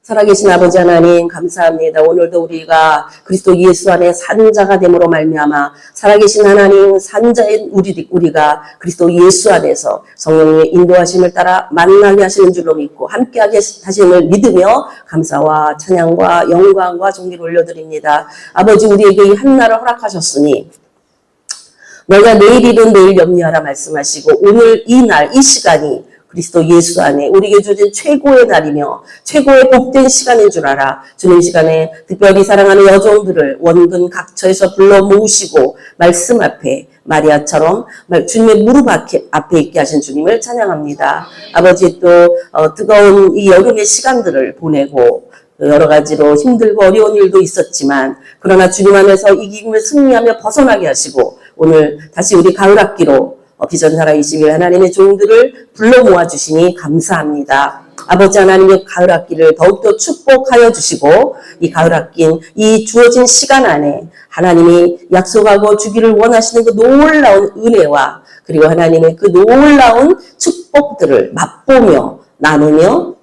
살아계신 아버지 하나님 감사합니다. 오늘도 우리가 그리스도 예수 안에 산자가 됨으로 말미암아 살아계신 하나님 산자인 우리가 그리스도 예수 안에서 성령의 인도하심을 따라 만나게 하시는 줄로 믿고 함께하게 하심을 믿으며 감사와 찬양과 영광과 존귀를 올려드립니다. 아버지 우리에게 이 한날을 허락하셨으니 너희가 내일이든 내일 염려하라 말씀하시고 오늘 이 날 이 시간이 그리스도 예수 안에 우리에게 주어진 최고의 날이며 최고의 복된 시간인 줄 알아. 주님 시간에 특별히 사랑하는 여종들을 원근 각처에서 불러 모으시고 말씀 앞에 마리아처럼 주님의 무릎 앞에 있게 하신 주님을 찬양합니다. 아버지 또 뜨거운 이 여름의 시간들을 보내고 여러 가지로 힘들고 어려운 일도 있었지만 그러나 주님 안에서 이 기쁨을 승리하며 벗어나게 하시고 오늘 다시 우리 가을 학기로 비전사라 21 하나님의 종들을 불러 모아주시니 감사합니다. 아버지 하나님의 가을 학기를 더욱더 축복하여 주시고 이 가을 학기인 이 주어진 시간 안에 하나님이 약속하고 주기를 원하시는 그 놀라운 은혜와 그리고 하나님의 그 놀라운 축복들을 맛보며 나누며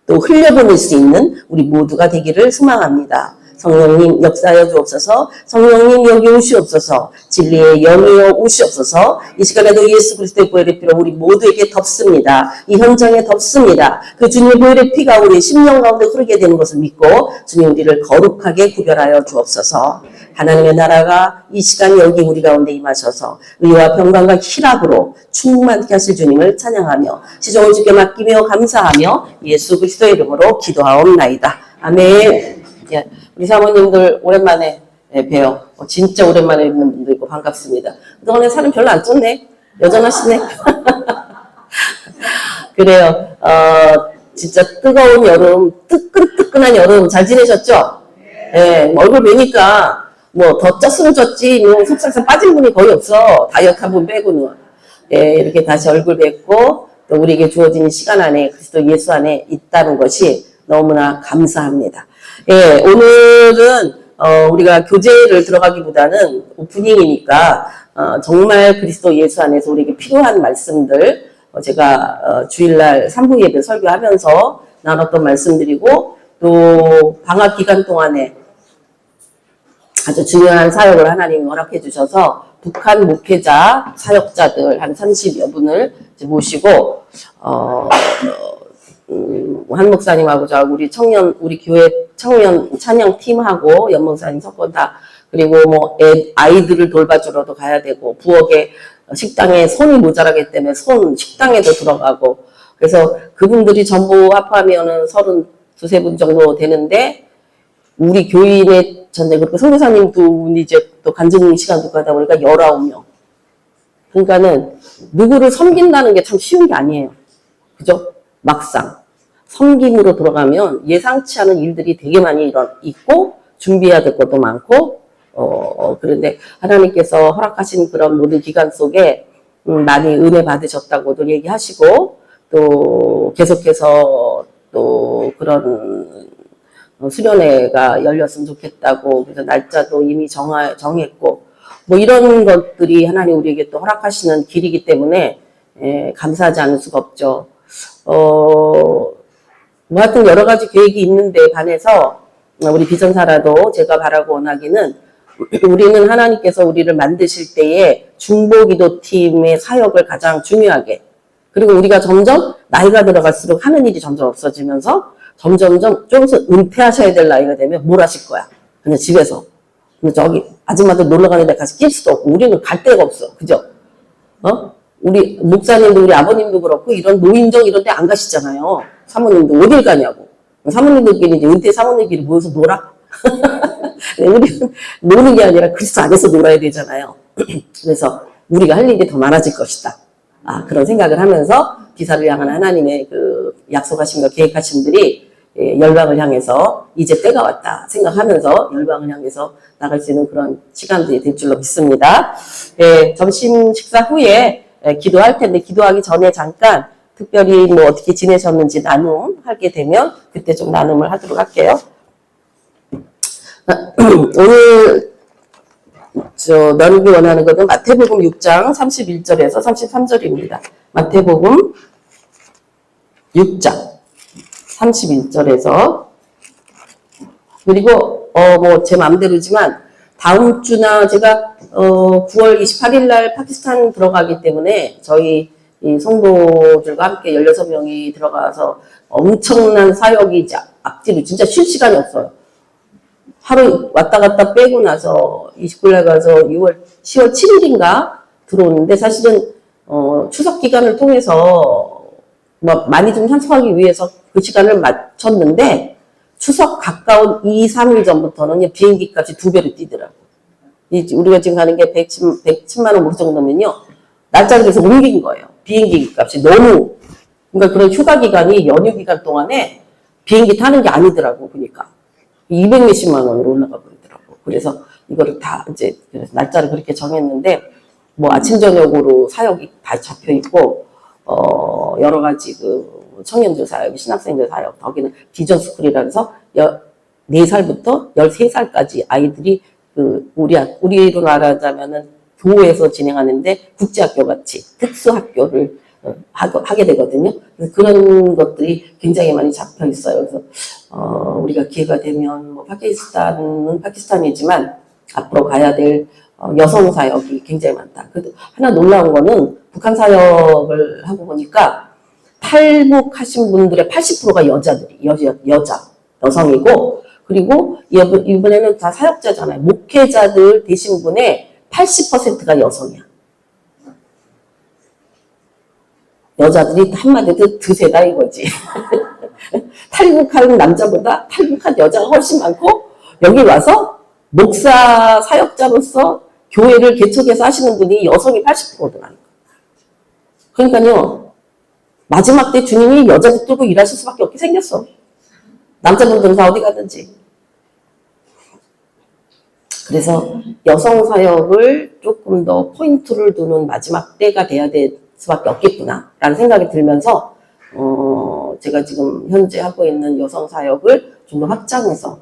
또 흘려보낼 수 있는 우리 모두가 되기를 소망합니다. 성령님 역사하여 주옵소서. 성령님 여기 오시옵소서. 진리의 영이여 오시옵소서. 이 시간에도 예수 그리스도의 보혈의 피로 우리 모두에게 덮습니다. 이 현장에 덮습니다. 그 주님의 보혈의 피가 우리 심령 가운데 흐르게 되는 것을 믿고 주님 우리를 거룩하게 구별하여 주옵소서. 하나님의 나라가 이 시간 여기 우리 가운데 임하셔서 의와 평강과 희락으로 충만케 하실 주님을 찬양하며 시종을 주께 맡기며 감사하며 예수 그리스도의 이름으로 기도하옵나이다. 아멘. 우리 사모님들 오랜만에 뵈요. 진짜 오랜만에 뵙는 분도 있고 반갑습니다. 그동안에 살은 별로 안 쪘네. 여전하시네. 그래요. 진짜 뜨거운 여름, 뜨끈뜨끈한 여름 잘 지내셨죠? 네, 얼굴 뵈니까 뭐 더 쪘으면 쪘지 뭐 속살살 빠진 분이 거의 없어. 다이어트 한 분 빼고는. 네, 이렇게 다시 얼굴 뵙고 또 우리에게 주어진 시간 안에 그리스도 예수 안에 있다는 것이 너무나 감사합니다. 예, 오늘은 우리가 교재를 들어가기보다는 오프닝이니까 정말 그리스도 예수 안에서 우리에게 필요한 말씀들 제가 주일날 3부 예배 설교하면서 나눴던 말씀드리고 또 방학 기간 동안에 아주 중요한 사역을 하나님이 허락해 주셔서 북한 목회자 사역자들 한 30여 분을 모시고 한 목사님하고 저 우리 교회 청년 찬양 팀하고 연 목사님 섞어 다 그리고 뭐 아이들을 돌봐주러도 가야 되고 부엌에 식당에 손이 모자라기 때문에 식당에도 들어가고 그래서 그분들이 전부 합하면은 32분 정도 되는데 우리 교인의 전체 그리고 선교사님 두 분이 이제 또 간증 시간도 가다 보니까 19명. 그러니까는 누구를 섬긴다는 게 참 쉬운 게 아니에요. 그죠? 막상 섬김으로 들어가면 예상치 않은 일들이 되게 많이 있고 준비해야 될 것도 많고 그런데 하나님께서 허락하신 그런 모든 기간 속에 많이 은혜 받으셨다고도 얘기하시고 또 계속해서 또 그런 수련회가 열렸으면 좋겠다고 그래서 날짜도 이미 정했고 뭐 이런 것들이 하나님 우리에게 또 허락하시는 길이기 때문에 감사하지 않을 수가 없죠. 뭐 하여튼 여러 가지 계획이 있는데 반해서 우리 비전사라도 제가 바라고 원하기는 우리는 하나님께서 우리를 만드실 때에 중보기도팀의 사역을 가장 중요하게 그리고 우리가 점점 나이가 들어갈수록 하는 일이 점점 없어지면서 점점점 좀 은퇴하셔야 될 나이가 되면 뭘 하실 거야? 그냥 집에서. 근데 저기 아줌마들 놀러 가는 데 가서 낄 수도 없고 우리는 갈 데가 없어. 그죠? 우리 목사님도 우리 아버님도 그렇고 이런 노인정 이런 데 안 가시잖아요. 사모님도 어딜 가냐고. 사모님들끼리 이제 은퇴 사모님끼리 모여서 놀아? 우리는 노는 게 아니라 그리스도 안에서 놀아야 되잖아요. 그래서 우리가 할 일이 더 많아질 것이다. 그런 생각을 하면서 기사를 향한 하나님의 그 약속하신 거 계획하신 분들이 열방을 향해서 이제 때가 왔다 생각하면서 열방을 향해서 나갈 수 있는 그런 시간들이 될 줄로 믿습니다. 점심 식사 후에 기도할 텐데 기도하기 전에 잠깐 특별히 뭐 어떻게 지내셨는지 나눔하게 되면 그때 좀 나눔을 하도록 할게요. 오늘 나누기 원하는 것은 마태복음 6장 31절에서 33절입니다. 마태복음 6장 31절에서 그리고 뭐 제 마음대로지만 다음 주나 제가 9월 28일 날 파키스탄 들어가기 때문에 저희 이 성도들과 함께 16명이 들어가서 엄청난 사역이 이제 앞뒤로 진짜 쉴 시간이 없어요. 하루 왔다 갔다 빼고 나서 29일 날 가서 10월 7일인가 들어오는데 사실은 추석 기간을 통해서 뭐 많이 좀 참석하기 위해서 그 시간을 맞췄는데 추석 가까운 2, 3일 전부터는 비행기 값이 2배로 뛰더라고. 우리가 지금 가는 게 110만 원 그 정도면요. 날짜를 해서 옮긴 거예요. 비행기 값이 너무. 그러니까 그런 휴가 기간이 연휴 기간 동안에 비행기 타는 게 아니더라고. 그러니까 200몇십만 원으로 올라가 버리더라고. 그래서 이거를 다 이제 날짜를 그렇게 정했는데 뭐 아침 저녁으로 사역이 다 잡혀 있고 여러 가지 그 청년들 사역, 신학생들 사역, 거기는 비전 스쿨이라 해서 4살부터 13살까지 아이들이 그 우리로 말하자면은 교회에서 진행하는데 국제학교 같이 특수학교를 하게 되거든요. 그래서 그런 것들이 굉장히 많이 잡혀 있어요. 그래서 우리가 기회가 되면 뭐 파키스탄은 파키스탄이지만 앞으로 가야 될 여성 사역이 굉장히 많다. 그래도 하나 놀라운 거는 북한 사역을 하고 보니까 탈북하신 분들의 80%가 여성이고, 그리고 이번에는 다 사역자잖아요. 목회자들 되신 분의 80%가 여성이야. 여자들이 한마디로 드세다 이거지. 탈북하는 남자보다 탈북한 여자가 훨씬 많고, 여기 와서 목사 사역자로서 교회를 개척해서 하시는 분이 여성이 80%더라는 거예요. 그러니까요, 마지막 때 주님이 여자 붙들고 일하실 수밖에 없게 생겼어. 남자분들은 다 어디 가든지. 그래서 여성 사역을 조금 더 포인트를 두는 마지막 때가 돼야 될 수밖에 없겠구나 라는 생각이 들면서 제가 지금 현재 하고 있는 여성 사역을 좀 더 확장해서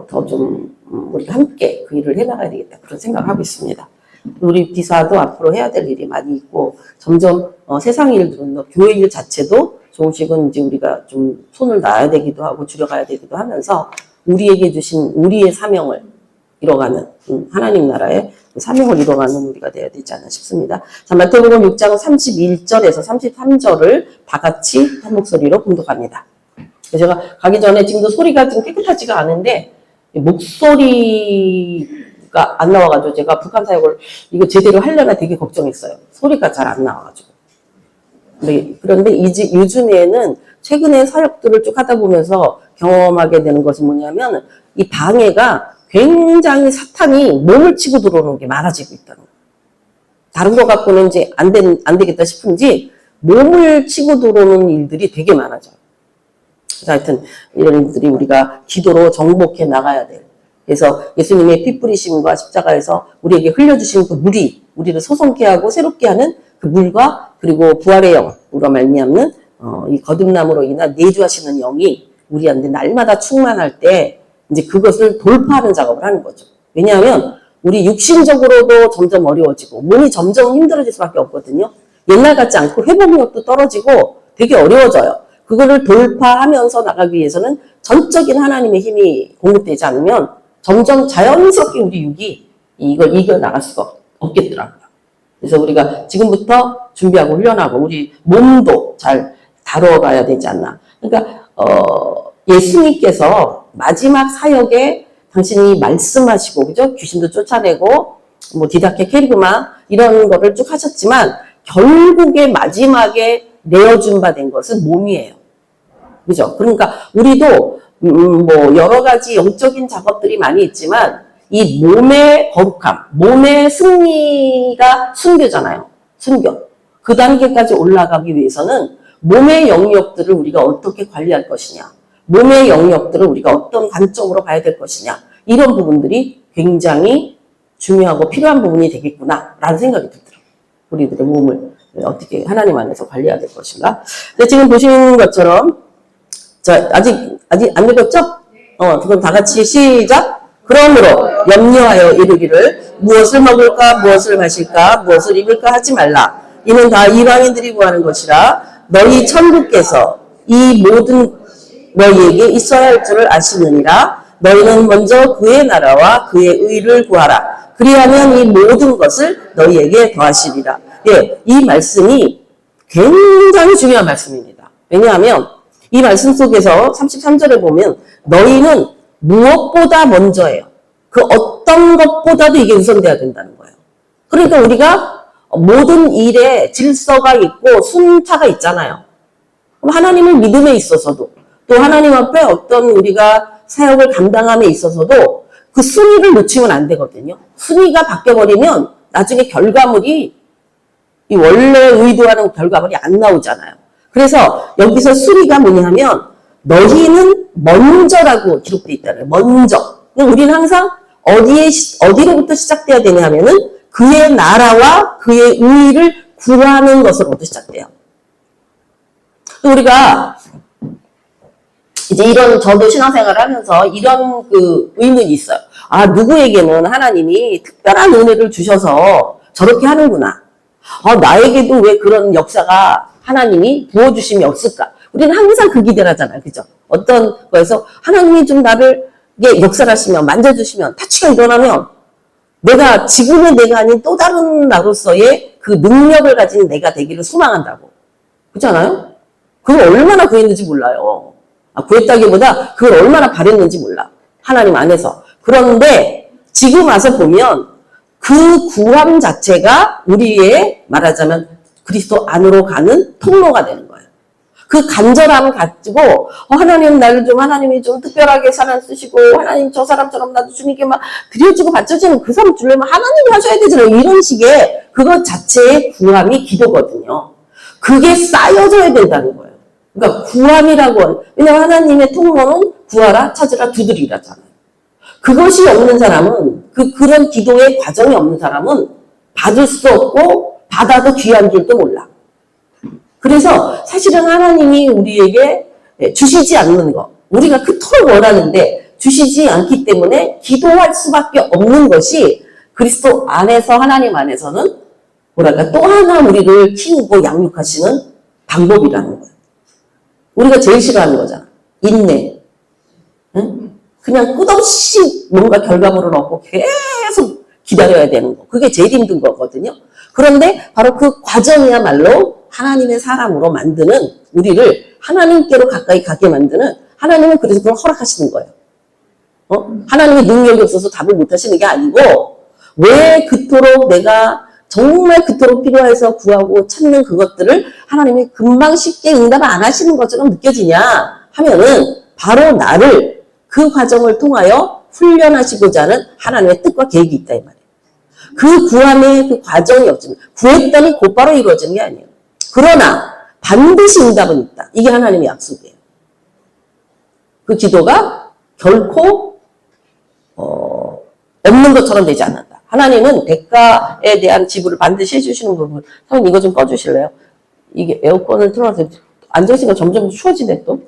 더 좀 우리가 함께 그 일을 해나가야 되겠다 그런 생각을 하고 있습니다. 우리 디사도 앞으로 해야 될 일이 많이 있고 점점 세상 일들은 교회 일 자체도 조금씩은 이제 우리가 좀 손을 놔야 되기도 하고 줄여가야 되기도 하면서 우리에게 주신 우리의 사명을 이뤄가는 하나님 나라의 사명을 이뤄가는 우리가 되어야 되지 않나 싶습니다. 자, 마태복음 6장 31절에서 33절을 다 같이 한 목소리로 봉독합니다. 제가 가기 전에 지금도 소리가 좀 깨끗하지가 않은데 목소리가 안 나와가지고 제가 북한 사역을 이거 제대로 하려나 되게 걱정했어요. 소리가 잘 안 나와가지고. 그런데 요즘에는 최근에 사역들을 쭉 하다 보면서 경험하게 되는 것은 뭐냐면 이 방해가 굉장히 사탄이 몸을 치고 들어오는 게 많아지고 있다는 거예요. 다른 거 갖고는 이제 안 되겠다 싶은지 몸을 치고 들어오는 일들이 되게 많아져요. 그래서 하여튼 이런 일들이 우리가 기도로 정복해 나가야 돼요. 그래서 예수님의 피 뿌리심과 십자가에서 우리에게 흘려주신 그 물이 우리를 소성케 하고 새롭게 하는 그 물과 그리고 부활의 영으로 말미암는 이 거듭남으로 인한 내주하시는 영이 우리한테 날마다 충만할 때 이제 그것을 돌파하는 작업을 하는 거죠. 왜냐하면 우리 육신적으로도 점점 어려워지고 몸이 점점 힘들어질 수밖에 없거든요. 옛날 같지 않고 회복력도 떨어지고 되게 어려워져요. 그거를 돌파하면서 나가기 위해서는 전적인 하나님의 힘이 공급되지 않으면 점점 자연스럽게 우리 육이 이걸 이겨나갈 수가 없겠더라고요. 그래서 우리가 지금부터 준비하고 훈련하고 우리 몸도 잘 다뤄가야 되지 않나. 그러니까 예수님께서 마지막 사역에 당신이 말씀하시고 그죠? 귀신도 쫓아내고 뭐 디다케 케리그마 이런 거를 쭉 하셨지만 결국에 마지막에 내어준 바 된 것은 몸이에요. 그죠? 그러니까 우리도 뭐 여러 가지 영적인 작업들이 많이 있지만 이 몸의 거룩함, 몸의 승리가 순교잖아요. 순교. 그 단계까지 올라가기 위해서는 몸의 영역들을 우리가 어떻게 관리할 것이냐. 몸의 영역들을 우리가 어떤 관점으로 봐야 될 것이냐. 이런 부분들이 굉장히 중요하고 필요한 부분이 되겠구나. 라는 생각이 들더라고요. 우리들의 몸을 어떻게 하나님 안에서 관리해야 될 것인가. 근데 지금 보시는 것처럼 자, 아직 안 읽었죠? 그럼 다 같이 시작. 그러므로 염려하여 이르기를 무엇을 먹을까 무엇을 마실까 무엇을 입을까 하지 말라. 이는 다 이방인들이 구하는 것이라. 너희 천부께서 이 모든 너희에게 있어야 할 줄을 아시느니라. 너희는 먼저 그의 나라와 그의 의를 구하라. 그리하면 이 모든 것을 너희에게 더하시리라. 예, 이 말씀이 굉장히 중요한 말씀입니다. 왜냐하면 이 말씀 속에서 33절에 보면 너희는 무엇보다 먼저예요. 그 어떤 것보다도 이게 우선돼야 된다는 거예요. 그러니까 우리가 모든 일에 질서가 있고 순차가 있잖아요. 하나님을 믿음에 있어서도 또 하나님 앞에 어떤 우리가 사역을 감당함에 있어서도 그 순위를 놓치면 안 되거든요. 순위가 바뀌어버리면 나중에 결과물이 이 원래 의도하는 결과물이 안 나오잖아요. 그래서 여기서 순위가 뭐냐 하면 너희는 먼저라고 기록되어 있다는 거예요. 먼저. 우리는 항상 어디로부터 시작돼야 되냐 하면은 그의 나라와 그의 의를 구하는 것으로부터 시작돼요. 우리가 이제 저도 신앙생활을 하면서 이런 그 의문이 있어요. 아, 누구에게는 하나님이 특별한 은혜를 주셔서 저렇게 하는구나. 나에게도 왜 그런 역사가 하나님이 부어주심이 없을까? 우리는 항상 그 기대를 하잖아요. 그죠? 어떤 거에서 하나님이 좀 나를 역사를 하시면, 만져주시면, 타치가 일어나면 지금의 내가 아닌 또 다른 나로서의 그 능력을 가진 내가 되기를 소망한다고. 그렇지 않아요? 그걸 얼마나 구했는지 몰라요. 구했다기보다 그걸 얼마나 바랬는지 몰라. 하나님 안에서. 그런데 지금 와서 보면 그 구함 자체가 우리의 말하자면 그리스도 안으로 가는 통로가 되는 거예요. 그 간절함을 가지고 하나님 하나님이 좀 특별하게 사람 쓰시고 하나님 저 사람처럼 나도 주님께 막 드려지고 바쳐지는 그 사람 주려면 하나님이 하셔야 되잖아요. 이런 식의 그것 자체의 구함이 기도거든요. 그게 쌓여져야 된다는 거예요. 그러니까 구함이라고 왜냐하면 하나님의 통로는 구하라 찾으라 두드리라잖아요. 그것이 없는 사람은 그런 기도의 과정이 없는 사람은 받을 수 없고 받아도 귀한 줄도 몰라. 그래서 사실은 하나님이 우리에게 주시지 않는 거 우리가 그토록 원하는데 주시지 않기 때문에 기도할 수밖에 없는 것이 그리스도 안에서 하나님 안에서는 또 하나 우리를 키우고 양육하시는 방법이라는 거예요. 우리가 제일 싫어하는 거잖아. 인내. 응? 그냥 끝없이 뭔가 결과물을 얻고 계속 기다려야 되는 거. 그게 제일 힘든 거거든요. 그런데 바로 그 과정이야말로 하나님의 사람으로 만드는 우리를 하나님께로 가까이 가게 만드는 하나님은 그래서 그걸 허락하시는 거예요. 하나님의 능력이 없어서 답을 못 하시는 게 아니고 왜 그토록 내가 정말 그토록 필요해서 구하고 찾는 그것들을 하나님이 금방 쉽게 응답 안 하시는 것처럼 느껴지냐 하면은 바로 나를 그 과정을 통하여 훈련하시고자 하는 하나님의 뜻과 계획이 있다 이 말이에요. 그 구함의 그 과정이 없지만 구했더니 곧바로 이루어지는 게 아니에요. 그러나 반드시 응답은 있다. 이게 하나님의 약속이에요. 그 기도가 결코 없는 것처럼 되지 않는다. 하나님은 대가에 대한 지불을 반드시 해주시는 부분. 선생님 이거 좀 꺼주실래요? 이게 에어컨을 틀어서 앉아있으니까 점점 추워지네 또.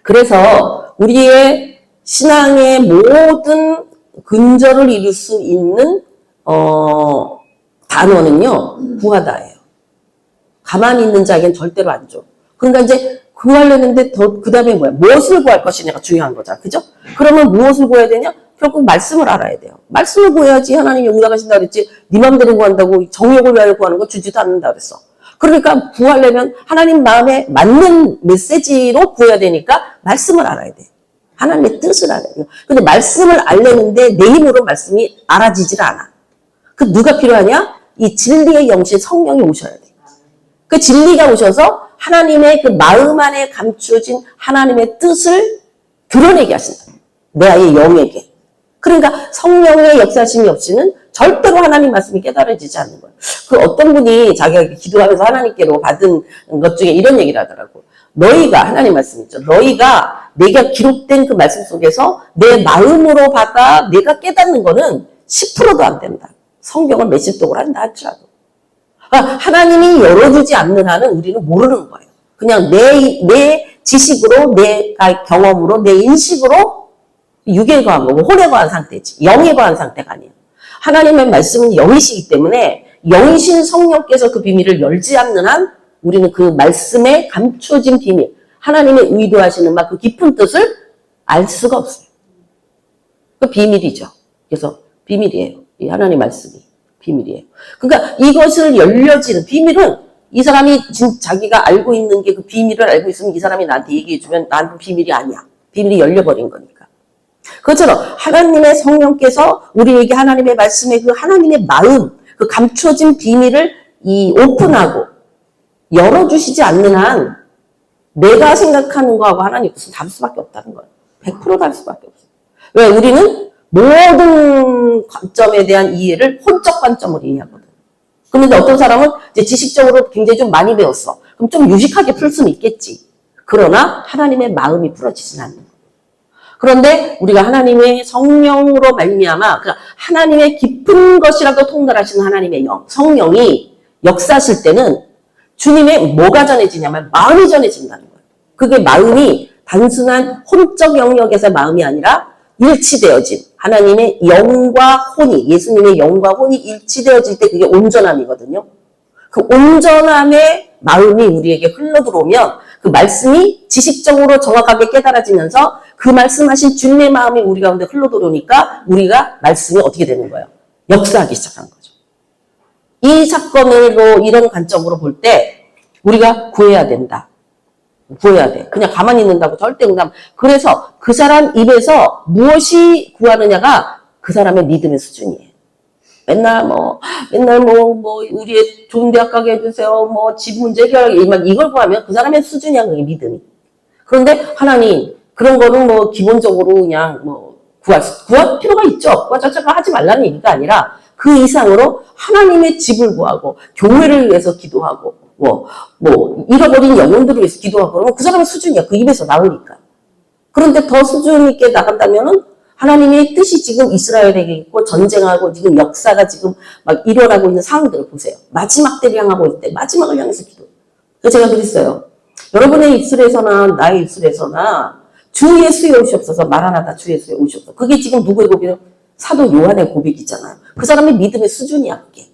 그래서 우리의 신앙의 모든 근저를 이룰 수 있는 단어는요. 구하다예요. 가만히 있는 자에겐 절대로 안 줘. 그러니까 이제 구하려는데 그 다음에 뭐야? 무엇을 구할 것이냐가 중요한 거잖아. 그죠? 그러면 무엇을 구해야 되냐? 결국 말씀을 알아야 돼요. 말씀을 구해야지 하나님이 응답하신다 그랬지. 네 맘대로 구한다고 정욕을 위하여 구하는 거 주지도 않는다 그랬어. 그러니까 구하려면 하나님 마음에 맞는 메시지로 구해야 되니까 말씀을 알아야 돼. 하나님의 뜻을 알아야 돼요. 근데 말씀을 알려는데 내 힘으로 말씀이 알아지질 않아. 그 누가 필요하냐? 이 진리의 영신 성령이 오셔야 돼. 그 진리가 오셔서 하나님의 그 마음 안에 감추어진 하나님의 뜻을 드러내게 하신다. 내 아이의 영에게. 그러니까 성령의 역사심이 없이는 절대로 하나님 말씀이 깨달아지지 않는 거예요. 그 어떤 분이 자기가 기도하면서 하나님께로 받은 것 중에 이런 얘기를 하더라고. 너희가 하나님 말씀이죠. 너희가 내가 기록된 그 말씀 속에서 내 마음으로 받아 내가 깨닫는 거는 10%도 안 된다. 성경을 몇십 독을 한다 할지라도. 하나님이 열어주지 않는 한은 우리는 모르는 거예요. 그냥 내 지식으로, 내 경험으로, 내 인식으로 육에 거한 거고 혼에 거한 상태지. 영에 거한 상태가 아니에요. 하나님의 말씀은 영이시기 때문에 영이신 성령께서 그 비밀을 열지 않는 한 우리는 그 말씀에 감춰진 비밀, 하나님의 의도하시는 막 그 깊은 뜻을 알 수가 없어요. 그 비밀이죠. 그래서 비밀이에요. 이 하나님 말씀이 비밀이에요. 그러니까 이것을 열려지는 비밀은 이 사람이 자기가 알고 있는 게 그 비밀을 알고 있으면 이 사람이 나한테 얘기해주면 나한테 비밀이 아니야. 비밀이 열려버린 거니까. 그것처럼 하나님의 성령께서 우리에게 하나님의 말씀에 그 하나님의 마음, 그 감춰진 비밀을 이 오픈하고 열어주시지 않는 한 내가 생각하는 거하고 하나님께서 다를 수밖에 없다는 거예요. 100% 다를 수밖에 없어요. 왜? 우리는 모든 관점에 대한 이해를 혼적 관점으로 이해하거든. 그런데 어떤 사람은 이제 지식적으로 굉장히 좀 많이 배웠어. 그럼 좀 유식하게 풀 수는 있겠지. 그러나 하나님의 마음이 풀어지진 않는 거예요. 그런데 우리가 하나님의 성령으로 말미암아 그러니까 하나님의 깊은 것이라도 통달하시는 하나님의 성령이 역사하실 때는 주님의 뭐가 전해지냐면 마음이 전해진다는 거예요. 그게 마음이 단순한 혼적 영역에서 마음이 아니라 일치되어진 하나님의 영과 혼이 예수님의 영과 혼이 일치되어질 때 그게 온전함이거든요. 그 온전함의 마음이 우리에게 흘러들어오면 그 말씀이 지식적으로 정확하게 깨달아지면서 그 말씀하신 주님의 마음이 우리 가운데 흘러들어오니까 우리가 말씀이 어떻게 되는 거예요? 역사하기 시작한 거죠. 이 사건으로 이런 관점으로 볼 때 우리가 구해야 된다. 구해야 돼. 그냥 가만히 있는다고 절대 응답. 그래서 그 사람 입에서 무엇이 구하느냐가 그 사람의 믿음의 수준이에요. 맨날 우리의 좋은 대학 가게 해주세요. 집 문제 해결하게. 이걸 구하면 그 사람의 수준이야, 그게 믿음이. 그런데 하나님, 그런 거는 기본적으로 그냥 구할 필요가 있죠. 구하자자가 하지 말라는 얘기가 아니라 그 이상으로 하나님의 집을 구하고 교회를 위해서 기도하고 잃어버린 영혼들을 위해서 기도하고 그러면 그 사람의 수준이야. 그 입에서 나오니까. 그런데 더 수준 있게 나간다면은 하나님의 뜻이 지금 이스라엘에게 있고 전쟁하고 지금 역사가 지금 막 일어나고 있는 상황들을 보세요. 마지막 때를 향하고 있을 때 마지막을 향해서 기도. 그래서 제가 그랬어요. 여러분의 입술에서나 나의 입술에서나 주 예수의 오시옵소서 마라나다 주 예수의 오시옵소서. 그게 지금 누구의 고백이에요? 사도 요한의 고백이잖아요. 그 사람의 믿음의 수준이야 그게.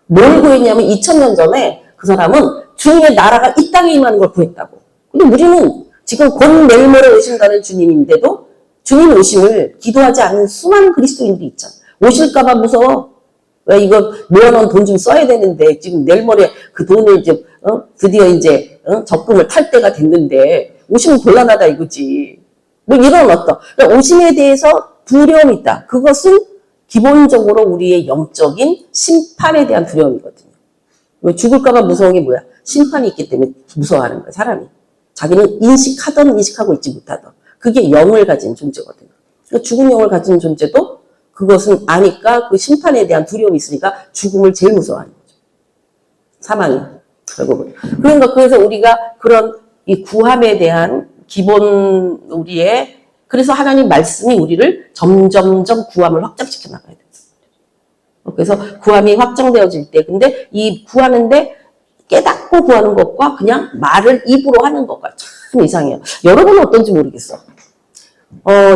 뭘 구했냐면 2000년 전에 그 사람은 주님의 나라가 이 땅에 임하는 걸 구했다고. 근데 우리는 지금 곧 내일 모레 오신다는 주님인데도 주님 오심을 기도하지 않는 수많은 그리스도인들이 있잖아. 오실까봐 무서워. 왜 이거 모아놓은 돈 좀 써야 되는데 지금 내일 모레 그 돈을 이제 드디어 이제 적금을 탈 때가 됐는데 오시면 곤란하다 이거지. 이런 그러니까 오심에 대해서 두려움이 있다. 그것은 기본적으로 우리의 영적인 심판에 대한 두려움이거든요. 왜 죽을까봐 무서운 게 뭐야? 심판이 있기 때문에 무서워하는 거야, 사람이. 자기는 인식하던 인식하고 있지 못하던. 그게 영을 가진 존재거든요. 그러니까 죽은 영을 가진 존재도 그것은 아니까 그 심판에 대한 두려움이 있으니까 죽음을 제일 무서워하는 거죠. 사망이. 결국은. 그러니까 그래서 우리가 그런 이 구함에 대한 기본 우리의 그래서 하나님 말씀이 우리를 점점점 구함을 확장시켜 나가야 돼요. 그래서 구함이 확정되어질 때 근데 이 구하는데 깨닫고 구하는 것과 그냥 말을 입으로 하는 것과 참 이상해요. 여러분은 어떤지 모르겠어.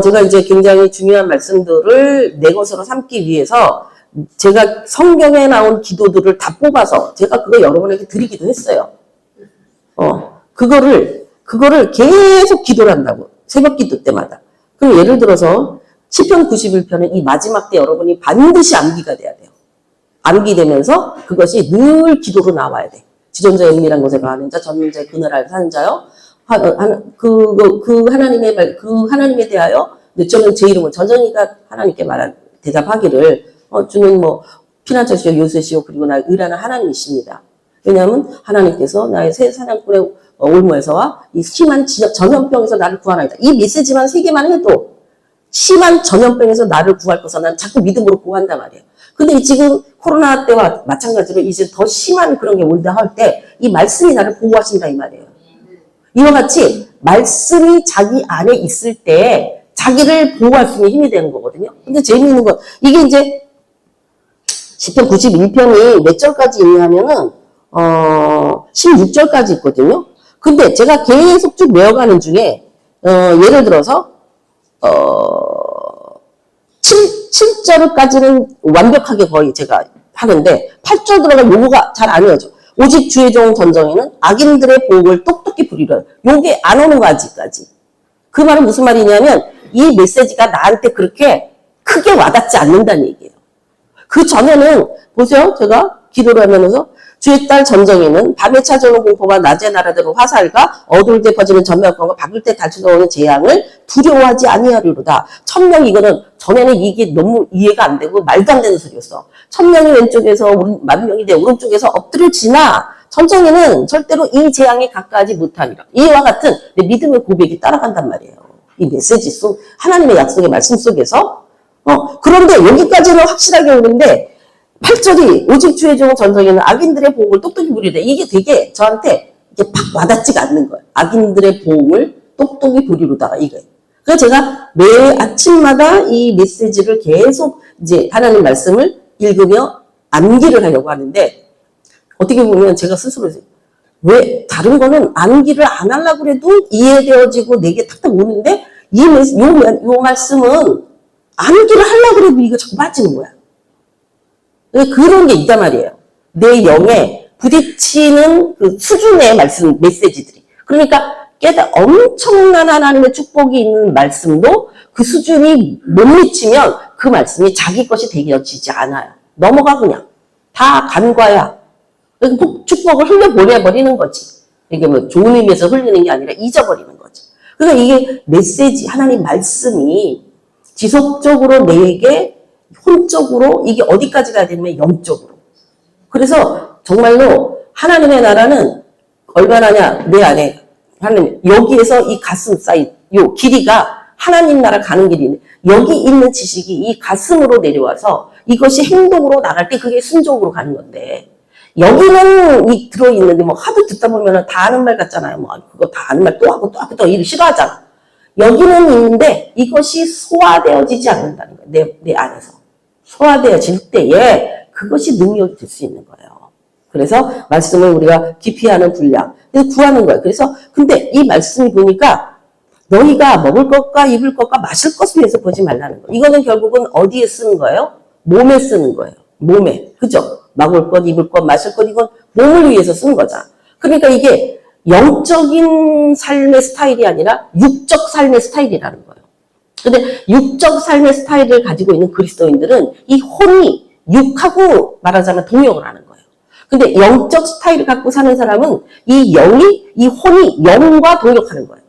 제가 이제 굉장히 중요한 말씀들을 내 것으로 삼기 위해서 제가 성경에 나온 기도들을 다 뽑아서 제가 그거 여러분에게 드리기도 했어요. 그거를 계속 기도를 한다고. 새벽 기도 때마다. 그럼 예를 들어서 시편 91편은 이 마지막 때 여러분이 반드시 암기가 돼야 돼요. 암기되면서 그것이 늘 기도로 나와야 돼. 지존자의 은밀한 곳에 거하는 자, 전능자의 그늘 아래 사는 자요. 그 하나님에 대하여 저는 제 이름을 전전이가 하나님께 대답하기를 주는 피난처시오 요새시오 그리고 나의 의라는 하나님이십니다. 왜냐하면 하나님께서 나의 새 사냥꾼의 올무에서와 이 심한 전염병에서 나를 구하나이다. 이 메시지만 3개만 해도 심한 전염병에서 나를 구할 것을 난 자꾸 믿음으로 구한단 말이에요. 근데 지금 코로나 때와 마찬가지로 이제 더 심한 그런 게 온다 할 때 이 말씀이 나를 보호하신다 이 말이에요. 이와 같이 말씀이 자기 안에 있을 때 자기를 보호할 수 있는 힘이 되는 거거든요. 근데 재미있는 건 이게 이제 시편 91편이 몇 절까지 있냐면은 16절까지 있거든요. 근데 제가 계속 쭉 외워가는 중에 예를 들어서 7절까지는 완벽하게 거의 제가 하는데 8절 들어가면 요거가 잘 안 외워져. 오직 주의 종 전정에는 악인들의 보응을 똑똑히 부리려. 요게 안 오는 거 아직까지. 그 말은 무슨 말이냐면 이 메시지가 나한테 그렇게 크게 와닿지 않는다는 얘기예요. 그 전에는 보세요. 제가 기도를 하면서 주의 딸 전정에는 밤에 찾아오는 공포가 낮에 날아드는 화살과 어두울 때 퍼지는 전멸권과 바뀔 때 닥쳐오는 재앙을 두려워하지 아니하리로다. 천명이 이거는 전에는 이게 너무 이해가 안 되고 말도 안 되는 소리였어. 천명이 왼쪽에서 만명이 내 오른쪽에서 엎드려 지나 전정에는 절대로 이 재앙에 가까이하지 못하리라. 이와 같은 내 믿음의 고백이 따라간단 말이에요. 이 메시지 속 하나님의 약속의 말씀 속에서 그런데 여기까지는 확실하게 오는데 8절이 오직 주의 종 전정에는 악인들의 보응을 똑똑히 부리되 이게 되게 저한테 이게 팍 와닿지가 않는 거예요. 악인들의 보응을 똑똑히 부리로다가 이거예요. 그래서 제가 매 아침마다 이 메시지를 계속 이제 하나님 말씀을 읽으며 암기를 하려고 하는데 어떻게 보면 제가 스스로 왜 다른 거는 암기를 안 하려고 해도 이해되어지고 내게 탁탁 오는데 요 말씀은 암기를 하려고 해도 이거 자꾸 빠지는 거야. 그런 게 있단 말이에요. 내 영에 부딪히는 그 수준의 말씀, 메시지들이. 그러니까 엄청난 하나님의 축복이 있는 말씀도 그 수준이 못 미치면 그 말씀이 자기 것이 되어지지 않아요. 넘어가 그냥. 다 간과야. 축복을 흘려보내버리는 거지. 이게 뭐 좋은 의미에서 흘리는 게 아니라 잊어버리는 거지. 그러니까 이게 메시지, 하나님 말씀이 지속적으로 내게 혼적으로 이게 어디까지 가야 되냐면 영적으로. 그래서 정말로 하나님의 나라는 얼마나냐 내 안에 하나님 여기에서 이 가슴 사이 요 길이가 하나님 나라 가는 길이네. 여기 있는 지식이 이 가슴으로 내려와서 이것이 행동으로 나갈 때 그게 순종으로 가는 건데 여기는 이 들어있는데 뭐 하도 듣다 보면 다 아는 말 같잖아요. 뭐 그거 다 아는 말 또 하고 또 하고 또 이를 싫어하잖아. 여기는 있는데 이것이 소화되어지지 않는다는 거예요. 내 안에서. 소화되어질 때에 그것이 능력이 될 수 있는 거예요. 그래서 말씀을 우리가 기피하는 분량, 구하는 거예요. 그래서 근데 이 말씀이 보니까 너희가 먹을 것과 입을 것과 마실 것을 위해서 보지 말라는 거예요. 이거는 결국은 어디에 쓰는 거예요? 몸에 쓰는 거예요. 몸에. 그죠? 먹을 것, 입을 것, 마실 것 이건 몸을 위해서 쓰는 거잖아. 그러니까 이게 영적인 삶의 스타일이 아니라 육적 삶의 스타일이라는 거예요. 근데 육적 삶의 스타일을 가지고 있는 그리스도인들은 이 혼이 육하고 말하자면 동역을 하는 거예요. 근데 영적 스타일을 갖고 사는 사람은 이 혼이 영과 동역하는 거예요.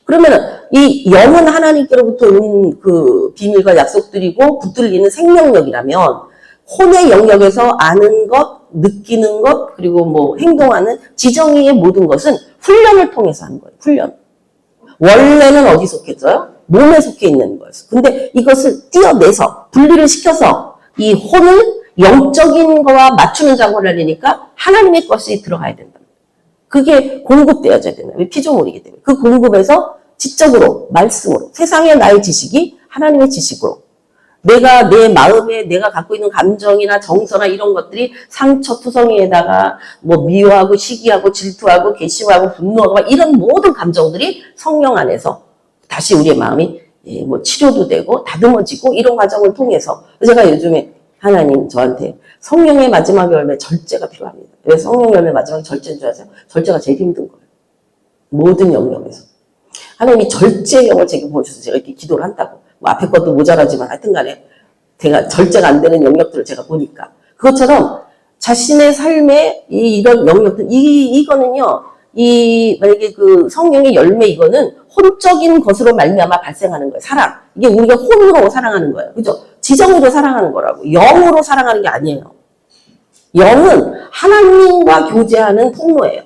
그러면은 이 영은 하나님께로부터 온 그 비밀과 약속들이고 붙들리는 생명력이라면 혼의 영역에서 아는 것, 느끼는 것, 그리고 뭐 행동하는 지정의의 모든 것은 훈련을 통해서 하는 거예요. 훈련. 원래는 어디 속했어요? 몸에 속해 있는 거였어요. 근데 이것을 띄어내서 분리를 시켜서 이 혼을 영적인 거와 맞추는 작업을 하려니까 하나님의 것이 들어가야 된다. 그게 공급되어져야 된다. 왜 피조물이기 때문에. 그 공급에서 지적으로, 말씀으로, 세상의 나의 지식이 하나님의 지식으로 내가 내 마음에 내가 갖고 있는 감정이나 정서나 이런 것들이 상처 투성이에다가 뭐 미워하고 시기하고 질투하고 괘씸하고 분노하고 이런 모든 감정들이 성령 안에서 다시 우리의 마음이 뭐 치료도 되고 다듬어지고 이런 과정을 통해서 제가 요즘에 하나님 저한테 성령의 마지막 열매 절제가 필요합니다. 왜 성령 열매 마지막 절제인 줄 아세요? 절제가 제일 힘든 거예요. 모든 영역에서. 하나님이 절제의 영을 제게 보여주셔서 제가 이렇게 기도를 한다고. 뭐 앞에 것도 모자라지만 하여튼 간에 제가 절제가 안 되는 영역들을 제가 보니까 그것처럼 자신의 삶의 이런 영역들 이거는요 만약에 그 성령의 열매 이거는 혼적인 것으로 말미암아 발생하는 거예요. 사랑. 이게 우리가 혼으로 사랑하는 거예요. 그죠? 지정으로 사랑하는 거라고. 영으로 사랑하는 게 아니에요. 영은 하나님과 교제하는 통로예요.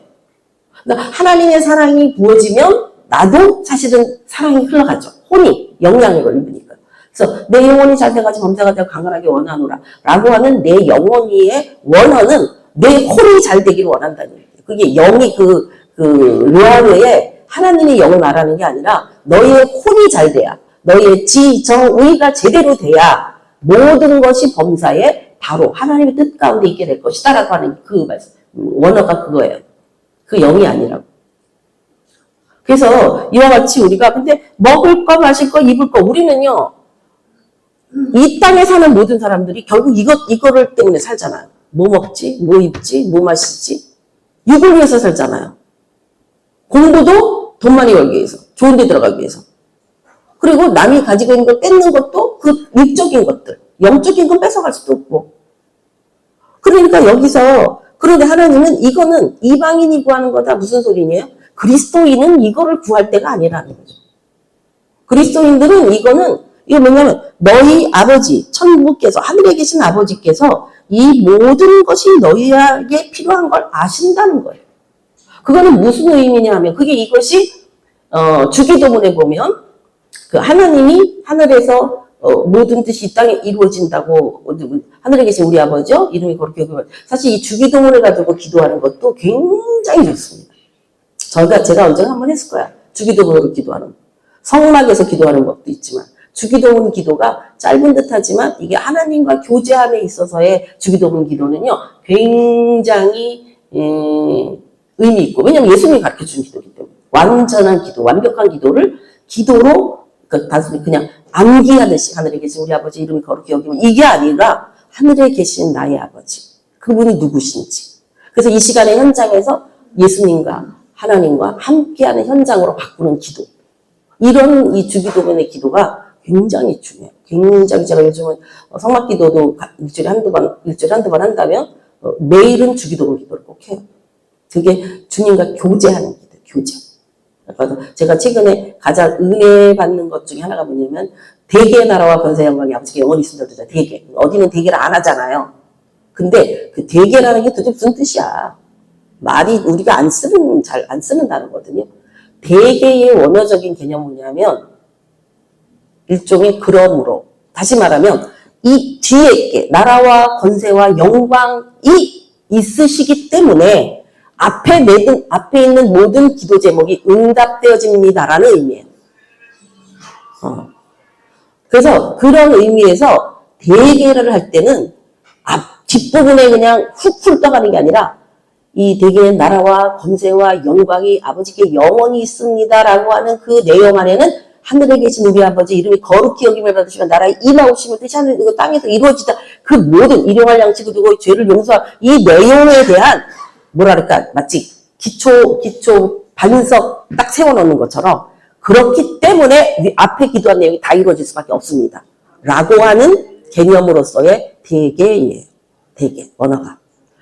그러니까 하나님의 사랑이 부어지면 나도 사실은 사랑이 흘러가죠. 혼이 영향을 입으니까. 그래서 내 영혼이 잘 돼가지고 범사가 되고 강건하게 원하노라 라고 하는 내 영혼이의 원어는 내 혼이 잘 되기를 원한다는 거예요. 그게 영이 그 르아르에 하나님의 영을 말하는 게 아니라 너의 혼이 잘 돼야 너의 지정의가 제대로 돼야 모든 것이 범사에 바로 하나님의 뜻 가운데 있게 될 것이다 라고 하는 그 말씀. 원어가 그거예요. 그 영이 아니라고. 그래서 이와 같이 우리가 근데 먹을 거 마실 거 입을 거 우리는요 이 땅에 사는 모든 사람들이 결국 이거를 때문에 살잖아요. 뭐 먹지? 뭐 입지? 뭐 마시지? 육을 위해서 살잖아요. 공부도 돈 많이 벌기 위해서, 좋은 데 들어가기 위해서. 그리고 남이 가지고 있는 걸 뺏는 것도 그 육적인 것들, 영적인 건 뺏어갈 수도 없고. 그러니까 여기서, 그런데 하나님은 이거는 이방인이 구하는 거다. 무슨 소리냐? 그리스도인은 이거를 구할 때가 아니라는 거죠. 그리스도인들은 이거 뭐냐면 너희 아버지, 천부께서, 하늘에 계신 아버지께서 이 모든 것이 너희에게 필요한 걸 아신다는 거예요. 그거는 무슨 의미냐 하면 그게 이것이 주기도문에 보면 그 하나님이 하늘에서 모든 뜻이 이 땅에 이루어진다고 하늘에 계신 우리 아버지요 이름이 그렇게 여기면 사실 이 주기도문을 가지고 기도하는 것도 굉장히 좋습니다. 제가 언젠가 한번 했을 거야. 주기도문으로 기도하는 거. 성막에서 기도하는 것도 있지만 주기도문 기도가 짧은 듯하지만 이게 하나님과 교제함에 있어서의 주기도문 기도는요 굉장히 의미 있고 왜냐하면 예수님이 가르쳐준 기도이기 때문에 완전한 기도, 완벽한 기도를 기도로 단순히 그냥 암기하듯이 하늘에 계신 우리 아버지 이름이 거룩히 여기면 이게 아니라 하늘에 계신 나의 아버지 그분이 누구신지 그래서 이 시간의 현장에서 예수님과 하나님과 함께하는 현장으로 바꾸는 기도 이런 이 주기도문의 기도가 굉장히 중요해요. 굉장히 제가 요즘은 성막 기도도 일주일에 한두 번 한다면 매일은 주기도문 기도를 꼭 해요. 그게 주님과 교제하는 기도, 교제. 그래서 제가 최근에 가장 은혜 받는 것 중에 하나가 뭐냐면 대개의 나라와 권세 영광이 아버지께 영원히 있습니다. 대개. 어디는 대개를 안 하잖아요. 근데 그 대개라는 게 도대체 무슨 뜻이야? 말이 우리가 잘 안 쓰는 단어거든요. 대개의 원어적인 개념은 뭐냐면 일종의 그러므로 다시 말하면 이 뒤에 게 나라와 권세와 영광이 있으시기 때문에 앞에 있는 모든 기도 제목이 응답되어집니다라는 의미예요. 그래서 그런 의미에서 대개를 할 때는 뒷부분에 그냥 훅 떠가는 게 아니라 이 대개의 나라와 권세와 영광이 아버지께 영원히 있습니다라고 하는 그 내용 안에는 하늘에 계신 우리 아버지 이름이 거룩히 여김을 받으시면 나라의 임하오심을 뜻이 하늘 이거 땅에서 이루어지다 그 모든 일용할 양식을 두고 죄를 용서할 이 내용에 대한 뭐랄까 마치 기초 반석 딱 세워놓는 것처럼 그렇기 때문에 앞에 기도한 내용이 다 이루어질 수밖에 없습니다. 라고 하는 개념으로서의 대개예요. 대개 언어가.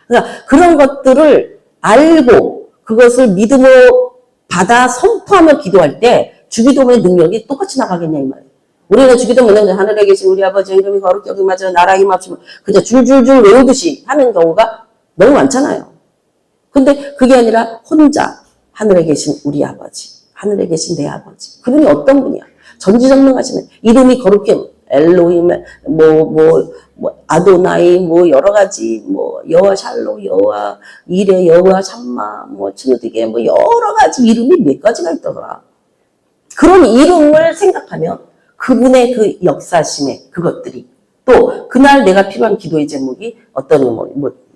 그러니까 그런 것들을 알고 그것을 믿음으로 받아 선포하며 기도할 때 주기도문의 능력이 똑같이 나가겠냐 이 말이에요. 우리는 주기도문은 하늘에 계신 우리 아버지 이름이 거룩히 여김하시며 나라의 임하옵시며 그냥 줄줄줄 외우듯이 하는 경우가 너무 많잖아요. 근데 그게 아니라 혼자 하늘에 계신 우리 아버지, 하늘에 계신 내 아버지. 그분이 어떤 분이야? 전지전능하시네. 이름이 거룩해. 엘로힘, 아도나이, 여러 가지, 여호와 샬로, 여호와 이레, 여호와 샴마, 츠누디게, 여러 가지 이름이 몇 가지가 있더라. 그런 이름을 생각하면 그분의 그 역사심에 그것들이 또 그날 내가 필요한 기도의 제목이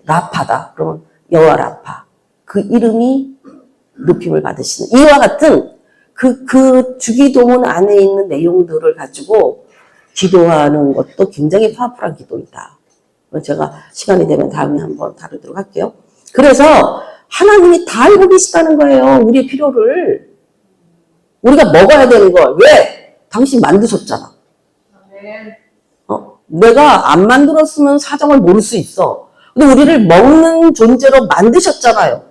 라파다. 그러면 여호와 라파. 그 이름이 높임을 받으시는 이와 같은 그 주기도문 안에 있는 내용들을 가지고 기도하는 것도 굉장히 파워풀한 기도이다. 제가 시간이 되면 다음에 한번 다루도록 할게요. 그래서 하나님이 다 알고 계시다는 거예요. 우리의 필요를. 우리가 먹어야 되는 걸. 왜? 당신 만드셨잖아. 내가 안 만들었으면 사정을 모를 수 있어. 근데 우리를 먹는 존재로 만드셨잖아요.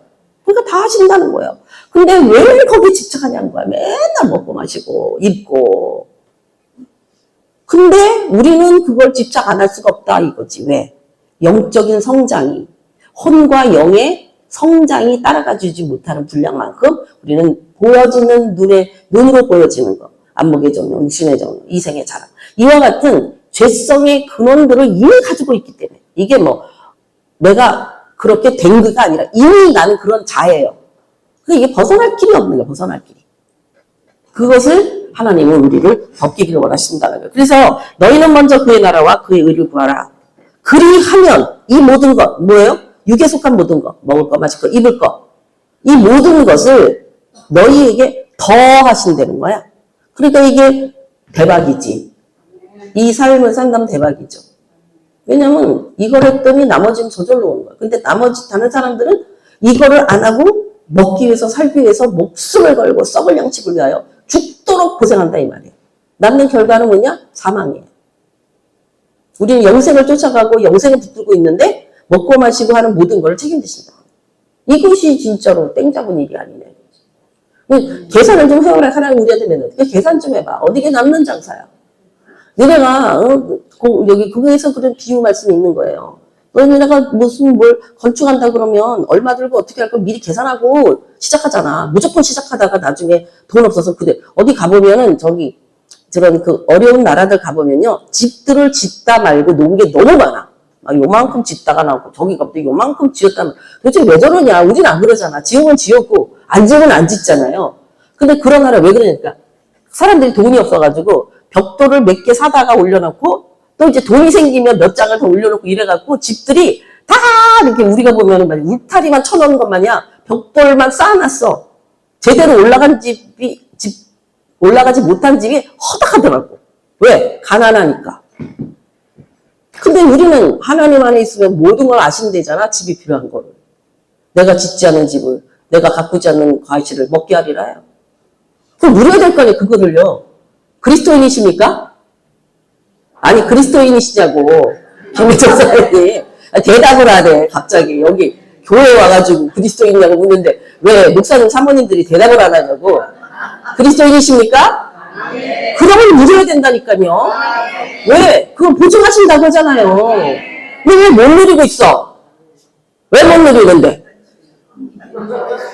그러니까 다 하신다는 거예요. 근데 왜 거기에 집착하냐는 거야. 맨날 먹고 마시고 입고. 근데 우리는 그걸 집착 안 할 수가 없다 이거지. 왜? 영적인 성장이 혼과 영의 성장이 따라가주지 못하는 분량만큼 우리는 보여지는 눈으로 보여지는 거. 안목의 정령, 육신의 정령, 이생의 자랑. 이와 같은 죄성의 근원들을 이미 가지고 있기 때문에 이게 내가 그렇게 된 거가 아니라 이미 나는 그런 자예요. 근데 이게 벗어날 길이 없는 거예요. 벗어날 길이. 그것을 하나님은 우리를 벗기기를 원하신다는 거예요. 그래서 너희는 먼저 그의 나라와 그의 의를 구하라. 그리하면 이 모든 것 뭐예요? 육에 속한 모든 것. 먹을 거, 마실 거, 입을 거. 이 모든 것을 너희에게 더 하신다는 거야. 그러니까 이게 대박이지. 이 삶을 산다면 대박이죠. 왜냐면 이걸 했더니 나머지는 저절로 오는 거야. 근데 나머지 다른 사람들은 이거를 안 하고 먹기 위해서 살기 위해서 목숨을 걸고 썩을 양식을 위하여 죽도록 고생한다 이 말이에요. 남는 결과는 뭐냐? 사망이에요. 우리는 영생을 쫓아가고 영생을 붙들고 있는데 먹고 마시고 하는 모든 걸 책임지신다. 이것이 진짜로 땡 잡은 일이 아니네. 계산을 좀 해오라. 하나님 우리한테 맨날 계산 좀 해봐. 어디게 남는 장사야. 너네가 여기 그거에서 그런 비유 말씀이 있는 거예요. 너네가 무슨 뭘 건축한다 그러면 얼마 들고 어떻게 할 걸 미리 계산하고 시작하잖아. 무조건 시작하다가 나중에 돈 없어서 그래. 어디 가보면은 저기 저런 그 어려운 나라들 가보면요. 집들을 짓다 말고 놓은 게 너무 많아. 막 요만큼 짓다가 나오고 저기 갑자기 요만큼 지었다. 도대체 왜 저러냐. 우린 안 그러잖아. 지으면 지었고 안 지으면 안 짓잖아요. 근데 그런 나라 왜 그러니까 사람들이 돈이 없어가지고 벽돌을 몇 개 사다가 올려놓고 또 이제 돈이 생기면 몇 장을 더 올려놓고 이래갖고 집들이 다 이렇게 우리가 보면은 울타리만 쳐놓은 것 마냥 벽돌만 쌓아놨어. 제대로 올라가지 못한 집이 허덕하더라고. 왜? 가난하니까. 근데 우리는 하나님 안에 있으면 모든 걸 아신대잖아. 집이 필요한 거를. 내가 짓지 않은 집을, 내가 가꾸지 않는 과실을 먹게 하리라요. 그럼 물어야 될 거 아니에요. 그거를요. 그리스도인이십니까? 아니 그리스도인이시냐고 김희정 사장님 대답을 하네. 갑자기 여기 교회 와가지고 그리스도인이냐고 묻는데 왜 목사님 사모님들이 대답을 안 하냐고. 그리스도인이십니까? 그러면 물어야 된다니까요. 왜? 그걸 보증하신다고 하잖아요. 왜 못 누리고 있어? 왜 못 누리는데?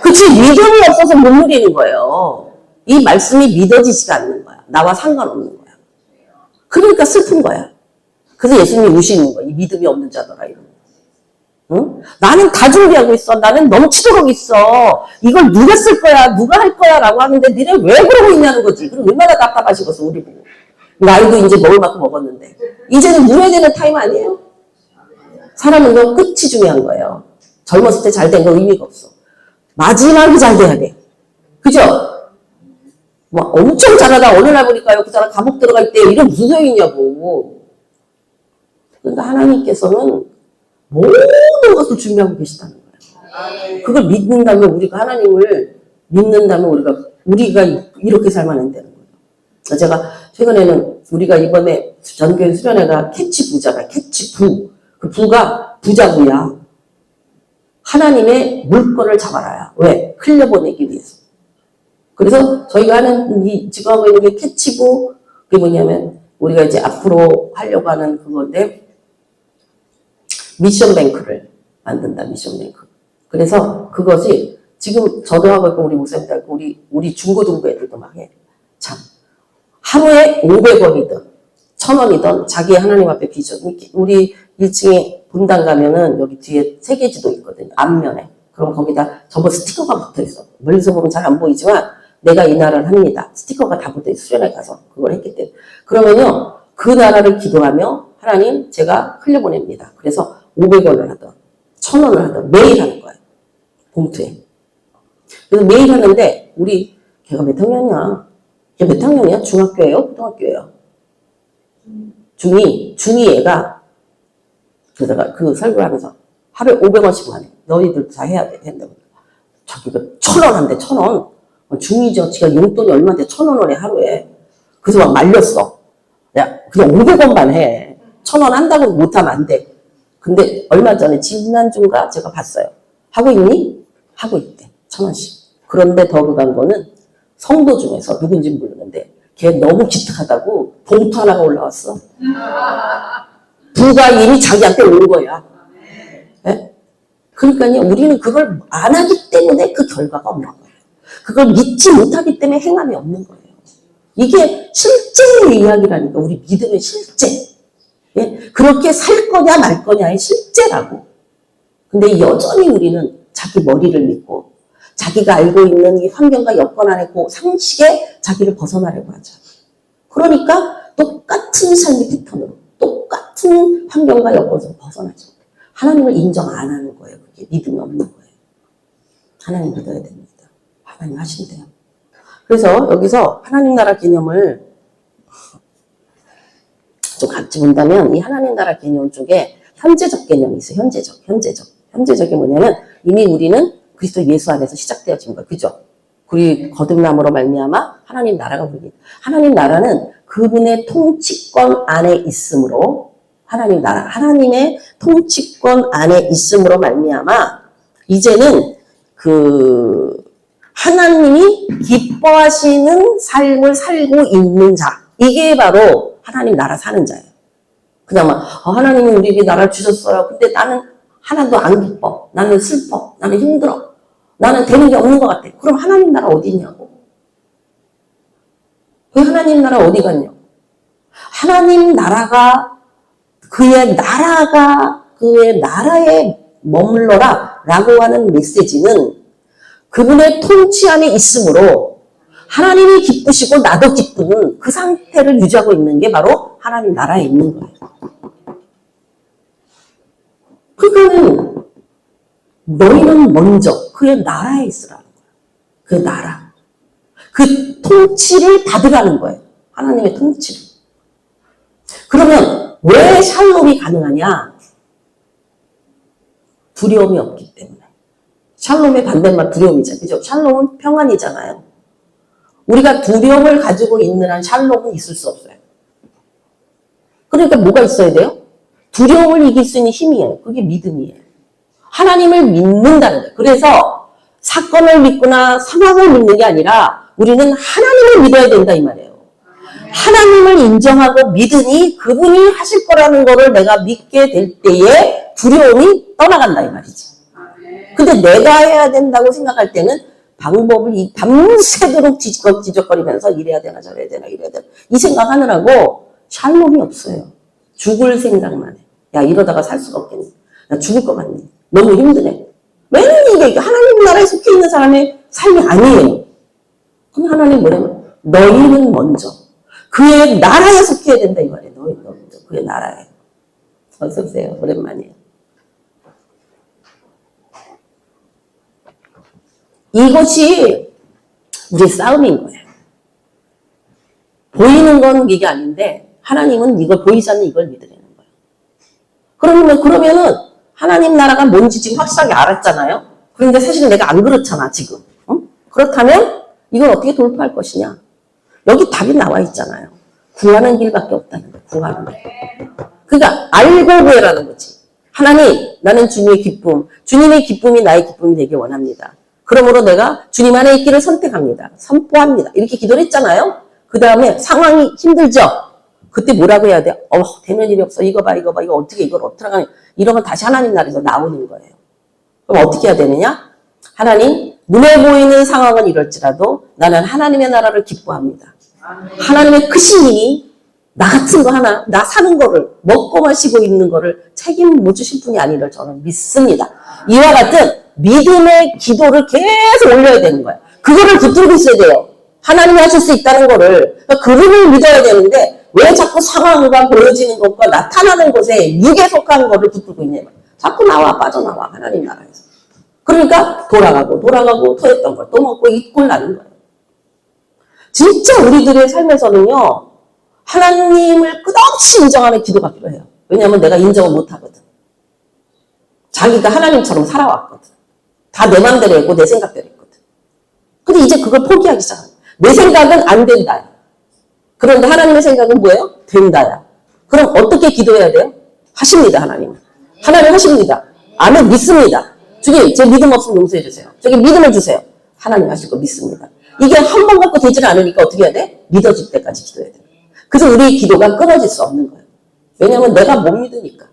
그치, 믿음이 없어서 못 누리는 거예요. 이 말씀이 믿어지지가 않는 거야. 나와 상관없는 거야. 그러니까 슬픈 거야. 그래서 예수님이 우시는 거야. 이 믿음이 없는 자더라 이런 거. 응? 나는 다 준비하고 있어. 나는 넘치도록 있어. 이걸 누가 쓸 거야? 누가 할 거야? 라고 하는데 니네 왜 그러고 있냐는 거지. 그럼 얼마나 답답하시겠어 우리 보고. 나이도 이제 먹을 만큼 먹었는데. 이제는 물어야 되는 타임 아니에요? 사람은 그 끝이 중요한 거예요. 젊었을 때 잘 된 건 의미가 없어. 마지막이 잘 돼야 돼. 그죠? 뭐 엄청 잘하다 어느 날 보니까요. 그 사람 감옥 들어갈 때 이런 무슨 소용이냐고. 그러니까 하나님께서는 모든 것을 준비하고 계시다는 거예요. 그걸 믿는다면 우리가 하나님을 믿는다면 우리가 이렇게 살면 안 되는 거예요. 제가 최근에는 우리가 이번에 전교회 수련회가 캐치부잖아요. 캐치부. 그 부가 부자부야. 하나님의 물건을 잡아라야. 왜? 흘려보내기 위해서. 그래서 저희가 하는 지금 하고 있는 게 캐치부. 그게 뭐냐면 우리가 이제 앞으로 하려고 하는 그건데 미션뱅크를 만든다. 미션뱅크. 그래서 그것이 지금 저도 하고 있고 우리 목사님도 하고 우리 중고등부 애들도 막 해. 참 하루에 500원이든 1000원이든 자기 하나님 앞에 비전. 우리 1층에 분당 가면은 여기 뒤에 세계지도 있거든요. 앞면에. 그럼 거기다 저번 스티커가 붙어 있어. 멀리서 보면 잘 안 보이지만 내가 이 나라를 합니다. 스티커가 다 붙어 있어. 수련회 가서 그걸 했기 때문에. 그러면요. 그 나라를 기도하며 하나님 제가 흘려보냅니다. 그래서 500원을 하든 1000원을 하든 매일 하는 거예요. 봉투에. 그래서 매일 하는데 우리 걔가 몇 학년이야? 걔 몇 학년이야? 중학교예요? 고등학교예요? 중2 애가 그러다가 그 설교를 하면서 하루에 500원씩 하네. 너희들 다 해야 돼. 한다고. 자기가 1000원 한대. 1000원. 중2죠. 지가 용돈이 얼마인데 1000원을 해 하루에. 그래서 막 말렸어. 야 그냥 500원만 해. 1000원 한다고 못하면 안 돼. 근데 얼마 전에 지난주인가 제가 봤어요. 하고 있니? 하고 있대. 1000원씩. 그런데 더 그간 거는 성도 중에서 누군지 모르는데 걔 너무 기특하다고 봉투 하나가 올라왔어. 부가 이미 자기한테 온 거야. 네? 그러니까요, 우리는 그걸 안 하기 때문에 그 결과가 없는 거예요. 그걸 믿지 못하기 때문에 행함이 없는 거예요. 이게 실제의 이야기라니까. 우리 믿음의 실제. 예? 그렇게 살 거냐 말 거냐의 실제라고. 근데 여전히 우리는 자기 머리를 믿고 자기가 알고 있는 이 환경과 여건 안에 그 상식에 자기를 벗어나려고 하죠. 그러니까 똑같은 삶의 패턴으로 똑같은 환경과 여건에서 벗어나죠. 하나님을 인정 안 하는 거예요. 그게 믿음이 없는 거예요. 하나님 믿어야 됩니다. 하나님 하신대요. 그래서 여기서 하나님 나라 개념을 좀 어찌 본다면 이 하나님 나라 개념 쪽에 현재적 개념이 있어요. 현재적이 뭐냐면 이미 우리는 그리스도 예수 안에서 시작되어진 거예요. 그죠? 우리 거듭남으로 말미암아 하나님 나라가 우리 하나님 나라는 그분의 통치권 안에 있으므로 하나님의 통치권 안에 있으므로 말미암아 이제는 하나님이 기뻐하시는 삶을 살고 있는 자. 이게 바로 하나님 나라 사는 자예요. 그냥 하나님이 우리에게 나라를 주셨어요. 근데 나는 하나도 안 기뻐. 나는 슬퍼. 나는 힘들어. 나는 되는 게 없는 것 같아. 그럼 하나님 나라 어디 있냐고. 그 하나님 나라 어디 갔냐고. 하나님 나라가 그의 나라에 머물러라 라고 하는 메시지는 그분의 통치 안에 있으므로 하나님이 기쁘시고 나도 기쁜 그 상태를 유지하고 있는 게 바로 하나님 나라에 있는 거예요. 그러니까는 너희는 먼저 그의 나라에 있으라는 거예요. 그 나라. 그 통치를 받으라는 거예요. 하나님의 통치를. 그러면 왜 샬롬이 가능하냐? 두려움이 없기 때문에. 샬롬의 반대말 두려움이잖아요. 그죠? 샬롬은 평안이잖아요. 우리가 두려움을 가지고 있는 한 샬롬은 있을 수 없어요. 그러니까 뭐가 있어야 돼요? 두려움을 이길 수 있는 힘이에요. 그게 믿음이에요. 하나님을 믿는다는 거예요. 그래서 사건을 믿거나 상황을 믿는 게 아니라 우리는 하나님을 믿어야 된다 이 말이에요. 하나님을 인정하고 믿으니 그분이 하실 거라는 거를 내가 믿게 될 때에 두려움이 떠나간다 이 말이지. 근데 내가 해야 된다고 생각할 때는 방법을 밤새도록 지적거리면서 이래야 되나 저래야 되나 이래야 되나 이 생각하느라고 샬롬이 없어요. 죽을 생각만 해. 야 이러다가 살 수가 없겠네. 나 죽을 것 같네. 너무 힘드네. 왜냐면 이게 하나님 나라에 속해 있는 사람의 삶이 아니에요. 그럼 하나님 뭐냐면 너희는 먼저 그의 나라에 속해야 된다 이 말이에요. 너희는 먼저 그의 나라에. 어서 오세요. 오랜만이에요. 이것이 우리의 싸움인 거예요. 보이는 건 이게 아닌데 하나님은 이걸 보이지 않는 이걸 믿으려는 거예요. 그러면은 하나님 나라가 뭔지 지금 확실하게 알았잖아요. 그런데 사실은 내가 안 그렇잖아 지금. 그렇다면 이걸 어떻게 돌파할 것이냐. 여기 답이 나와 있잖아요. 구하는 길밖에 없다는 거예요. 구하는 길. 그러니까 알고 구해라는 거지. 하나님 나는 주님의 기쁨. 주님의 기쁨이 나의 기쁨이 되길 원합니다. 그러므로 내가 주님 안에 있기를 선택합니다. 선포합니다. 이렇게 기도를 했잖아요. 그 다음에 상황이 힘들죠? 그때 뭐라고 해야 돼? 되는 일이 없어. 이거 봐. 이걸 어떡하냐. 이러면 다시 하나님 나라에서 나오는 거예요. 그럼 어떻게 해야 되느냐? 하나님, 눈에 보이는 상황은 이럴지라도 나는 하나님의 나라를 기뻐합니다. 하나님의 크심이 나 같은 거 하나, 나 사는 거를, 먹고 마시고 있는 거를 책임 못 주실 분이 아니를 저는 믿습니다. 이와 같은 믿음의 기도를 계속 올려야 되는 거예요. 그거를 붙들고 있어야 돼요. 하나님이 하실 수 있다는 거를. 그러니까 그분을 믿어야 되는데 왜 자꾸 상황과 보여지는 것과 나타나는 것에 육에 속한 거를 붙들고 있냐. 자꾸 빠져나와 하나님 나라에서. 그러니까 돌아가고 토했던 걸 또 먹고 잊고 나는 거예요. 진짜 우리들의 삶에서는요. 하나님을 끝없이 인정하는 기도가 필요해요. 왜냐하면 내가 인정을 못하거든. 자기가 하나님처럼 살아왔거든. 다 내 맘대로 했고 내 생각대로 했거든. 근데 이제 그걸 포기하기 시작하는 거야. 내 생각은 안 된다. 그런데 하나님의 생각은 뭐예요? 된다야. 그럼 어떻게 기도해야 돼요? 하십니다, 하나님은. 하나님 하십니다. 아멘, 믿습니다. 주님, 제 믿음 없으면 용서해 주세요. 저기 믿음을 주세요. 하나님 하실 거 믿습니다. 이게 한 번 갖고 되지는 않으니까 어떻게 해야 돼? 믿어질 때까지 기도해야 돼. 그래서 우리의 기도가 끊어질 수 없는 거예요. 왜냐하면 내가 못 믿으니까.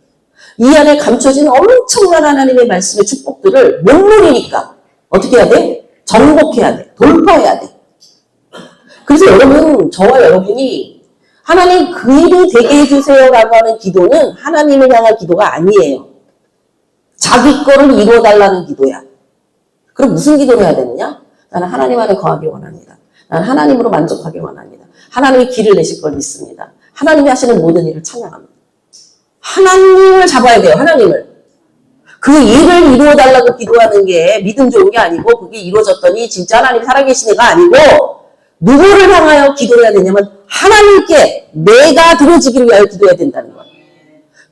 이 안에 감춰진 엄청난 하나님의 말씀의 축복들을 못 누리니까 어떻게 해야 돼? 정복해야 돼. 돌파해야 돼. 그래서 여러분, 저와 여러분이 하나님 그 일이 되게 해주세요라고 하는 기도는 하나님을 향한 기도가 아니에요. 자기 거를 이루어달라는 기도야. 그럼 무슨 기도를 해야 되느냐? 나는 하나님 안에 거하기 원합니다. 나는 하나님으로 만족하기 원합니다. 하나님이 길을 내실 걸 믿습니다. 하나님이 하시는 모든 일을 찬양합니다. 하나님을 잡아야 돼요. 하나님을. 그 일을 이루어달라고 기도하는 게 믿음 좋은 게 아니고 그게 이루어졌더니 진짜 하나님이 살아계신 애가 아니고 누구를 향하여 기도를 해야 되냐면 하나님께 내가 들어지기를 위하여 기도해야 된다는 거예요.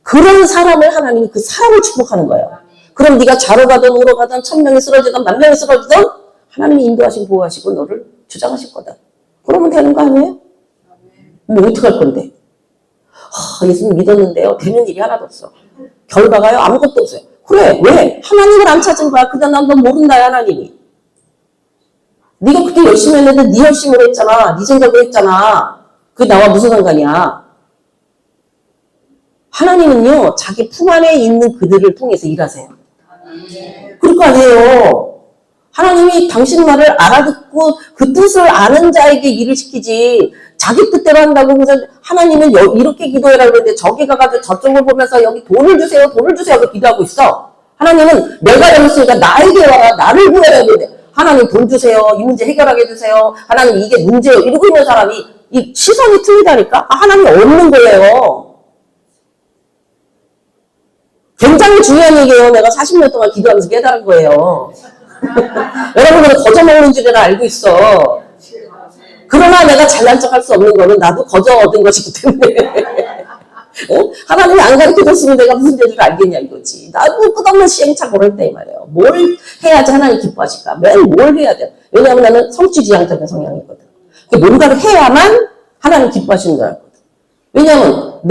그런 사람을 하나님이 그 사람을 축복하는 거예요. 그럼 네가 자러 가든 우러 가든 1000명이 쓰러지든 10,000명이 쓰러지든 하나님이 인도하시고 보호하시고 너를 주장하실 거다. 그러면 되는 거 아니에요? 뭐 어떡할 건데? 예수님 믿었는데요. 되는 일이 하나도 없어. 결과가요. 아무것도 없어요. 그래. 왜? 하나님을 안 찾은 거야. 그냥 난 너 모른다 하나님이. 네가 그렇게 열심히 했는데 네 열심으로 했잖아. 네 생각으로 했잖아. 그게 나와 무슨 상관이야. 하나님은요. 자기 품 안에 있는 그들을 통해서 일하세요. 그럴 거 아니에요. 하나님이 당신 말을 알아듣고 그 뜻을 아는 자에게 일을 시키지 자기 뜻대로 한다고 그래서 하나님은 이렇게 기도해라 그러는데 저기 가가지고 저쪽을 보면서 여기 돈을 주세요 하고 기도하고 있어. 하나님은 내가 열었으니까 나에게 와라 나를 구해라 그러는데 하나님 돈 주세요. 이 문제 해결하게 해주세요. 하나님 이게 문제예요. 이러고 있는 사람이 이 시선이 틀리다니까. 하나님이 없는 거예요. 굉장히 중요한 얘기예요. 내가 40년 동안 기도하면서 깨달은 거예요. 여러분들은 거저 먹는 줄은 알고 있어. 그러나 내가 잘난 척 할 수 없는 거는 나도 거저 얻은 것이기 때문에. 하나님이 안 가르쳐줬으면 내가 무슨 죄를 알겠냐 이거지. 나도 끝없는 시행착오를 했다 이 말이에요. 뭘 해야지 하나님 기뻐하실까? 매일 뭘 해야 돼? 왜냐하면 나는 성취지향적인 성향이거든. 뭔가를 해야만 하나님 기뻐하시는 줄 알거든. 왜냐하면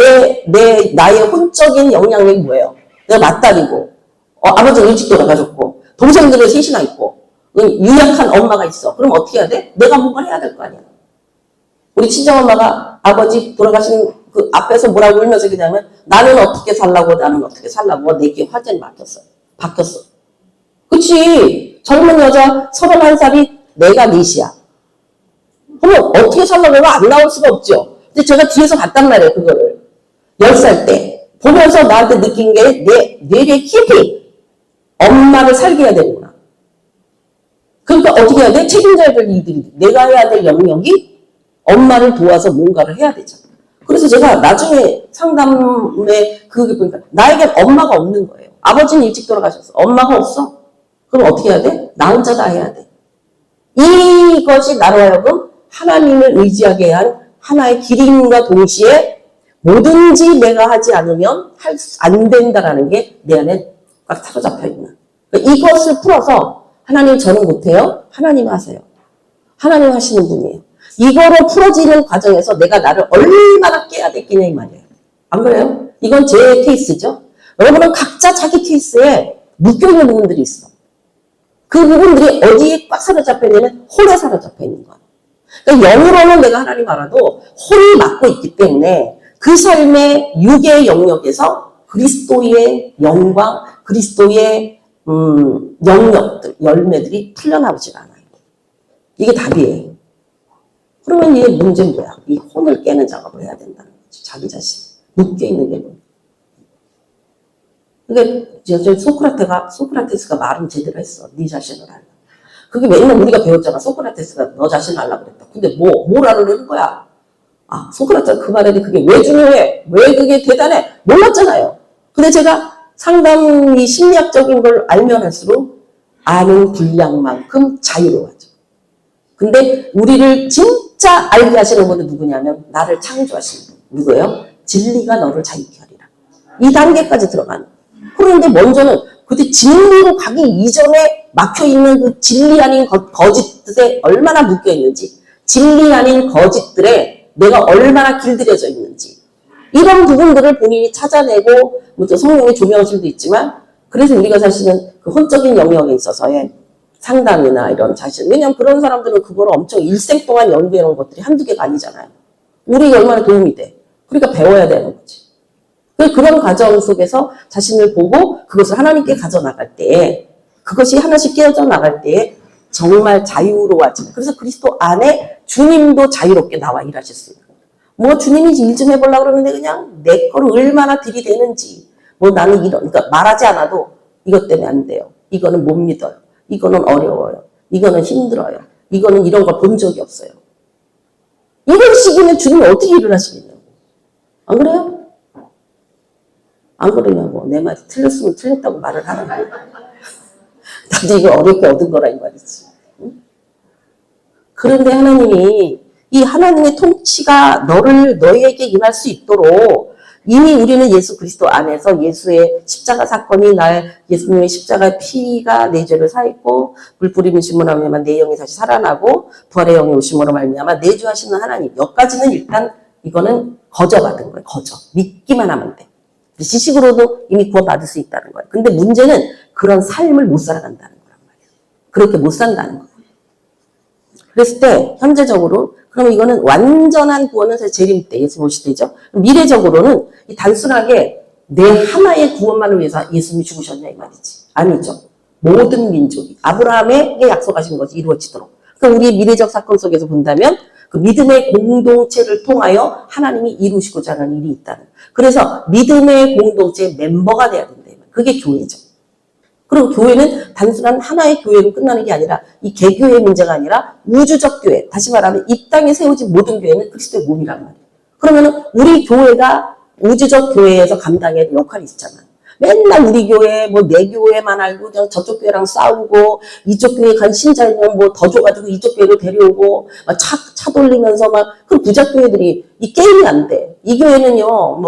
나의 혼적인 영향력이 뭐예요? 내가 맏딸이고 아버지는 일찍 돌아가셨고 동생들은 셋이나 있고 유약한 엄마가 있어. 그럼 어떻게 해야 돼? 내가 뭔가 해야 될 거 아니야. 우리 친정엄마가 아버지 돌아가신 그 앞에서 뭐라고 울면서 그러냐면 나는 어떻게 살라고 내게 화전이 바뀌었어. 그치? 젊은 여자 31살이 내가 넷이야. 그럼 어떻게 살라고 하면 안 나올 수가 없죠. 근데 제가 뒤에서 봤단 말이에요. 그거를. 10살 때. 보면서 나한테 느낀 게 내 뇌리에 깊이 엄마를 살게 해야 되는구나. 그러니까 어떻게 해야 돼? 책임져야 될 일들이 내가 해야 될 영역이 엄마를 도와서 뭔가를 해야 되잖아. 그래서 제가 나중에 상담에 그게 보니까 나에겐 엄마가 없는 거예요. 아버지는 일찍 돌아가셨어. 엄마가 없어. 그럼 어떻게 해야 돼? 나 혼자 다 해야 돼. 이것이 나로 하여금 하나님을 의지하게 한 하나의 길임과 동시에 뭐든지 내가 하지 않으면 안 된다라는 게 내 안에 꽉 사로잡혀 있는. 이것을 풀어서 하나님 저는 못해요. 하나님 하세요. 하나님 하시는 분이에요. 이거로 풀어지는 과정에서 내가 나를 얼마나 깨야 됐겠냐 이 말이에요. 안 그래요? 이건 제 케이스죠. 여러분은 각자 자기 케이스에 묶여있는 부분들이 있어. 그 부분들이 어디에 꽉 사로잡혀 있냐면 홀에 사로잡혀 있는 거야. 그러니까 영으로는 내가 하나님 알아도 홀이 막고 있기 때문에 그 삶의 육의 영역에서 그리스도의 영광, 그리스도의 영역들, 열매들이 풀려나오질 않아요. 이게 답이에요. 그러면 얘 문제는 뭐야? 이 혼을 깨는 작업을 해야 된다는 거지. 자기 자신. 묶여있는 게 뭐야? 그러니까 소크라테스가 말은 제대로 했어. 네 자신을 알라. 그게 맨날 우리가 배웠잖아. 소크라테스가 너 자신을 알라 그랬다. 근데 뭘 알으려는 거야? 소크라테스가 그 말에 그게 왜 중요해? 왜 그게 대단해? 몰랐잖아요. 근데 제가 상당히 심리학적인 걸 알면 할수록 아는 분량만큼 자유로워져. 근데 우리를 진짜 알게 하시는 분은 누구냐면 나를 창조하시는 분. 누구예요? 진리가 너를 자유케 하리라. 이 단계까지 들어가는. 그런데 먼저는 그때 진리로 가기 이전에 막혀있는 그 진리 아닌 거짓들에 얼마나 묶여있는지, 진리 아닌 거짓들에 내가 얼마나 길들여져 있는지, 이런 부분들을 본인이 찾아내고, 성령의 조명심도 있지만, 그래서 우리가 사실은 그 혼적인 영역에 있어서의 상담이나 이런 자신, 왜냐면 그런 사람들은 그걸 엄청 일생 동안 연구해 놓은 것들이 한두 개가 아니잖아요. 우리에게 얼마나 도움이 돼. 그러니까 배워야 되는 거지. 그런 과정 속에서 자신을 보고 그것을 하나님께 가져나갈 때, 그것이 하나씩 깨어져 나갈 때 정말 자유로워지는. 그래서 그리스도 안에 주님도 자유롭게 나와 일하실 수 있는 거예요. 뭐 주님이 일 좀 해보려고 그러는데 그냥 내 거를 얼마나 들이대는지, 나는 그러니까 말하지 않아도 이것 때문에 안 돼요. 이거는 못 믿어요. 이거는 어려워요. 이거는 힘들어요. 이거는 이런 걸 본 적이 없어요. 이런 시기는 주님이 어떻게 일을 하시겠냐고. 안 그래요? 안 그러냐고. 내 말이 틀렸으면 틀렸다고 말을 하는 거야. 나도 이거 어렵게 얻은 거라 이 말이지. 응? 그런데 하나님이 이 하나님의 통치가 너희에게 임할 수 있도록 이미 우리는 예수 그리스도 안에서 예수의 십자가 사건이 예수님의 십자가 피가 내 죄를 사했고 물 뿌리심으로 말미암아 내 영이 다시 살아나고 부활의 영이 오심으로 말미암아 내주하시는 하나님. 여기까지는 일단 이거는 거저받은 거예요. 거저. 믿기만 하면 돼. 지식으로도 이미 구원받을 수 있다는 거예요. 근데 문제는 그런 삶을 못 살아간다는 거란 말이에요. 그렇게 못 산다는 거예요. 그랬을 때 현재적으로 그럼 이거는 완전한 구원은 재림 때 예수 오실 때죠. 미래적으로는 단순하게 내 하나의 구원만을 위해서 예수님이 죽으셨냐 이 말이지. 아니죠. 모든 민족이 아브라함에게 약속하신 것이 이루어지도록. 그러니까 우리의 미래적 사건 속에서 본다면 그 믿음의 공동체를 통하여 하나님이 이루시고자 하는 일이 있다는. 그래서 믿음의 공동체의 멤버가 돼야 된다. 그게 교회죠. 그리고 교회는 단순한 하나의 교회로 끝나는 게 아니라 이 개교의 문제가 아니라 우주적 교회. 다시 말하면 이 땅에 세워진 모든 교회는 그리스도의 몸이란 말이에요. 그러면 우리 교회가 우주적 교회에서 감당해야 될 역할이 있잖아요. 맨날 우리 교회 내 교회만 알고 저쪽 교회랑 싸우고 이쪽 교회 간 신자이면 더 줘가지고 이쪽 교회로 데려오고 차 돌리면서 그 부자 교회들이 이 게임이 안 돼. 이 교회는요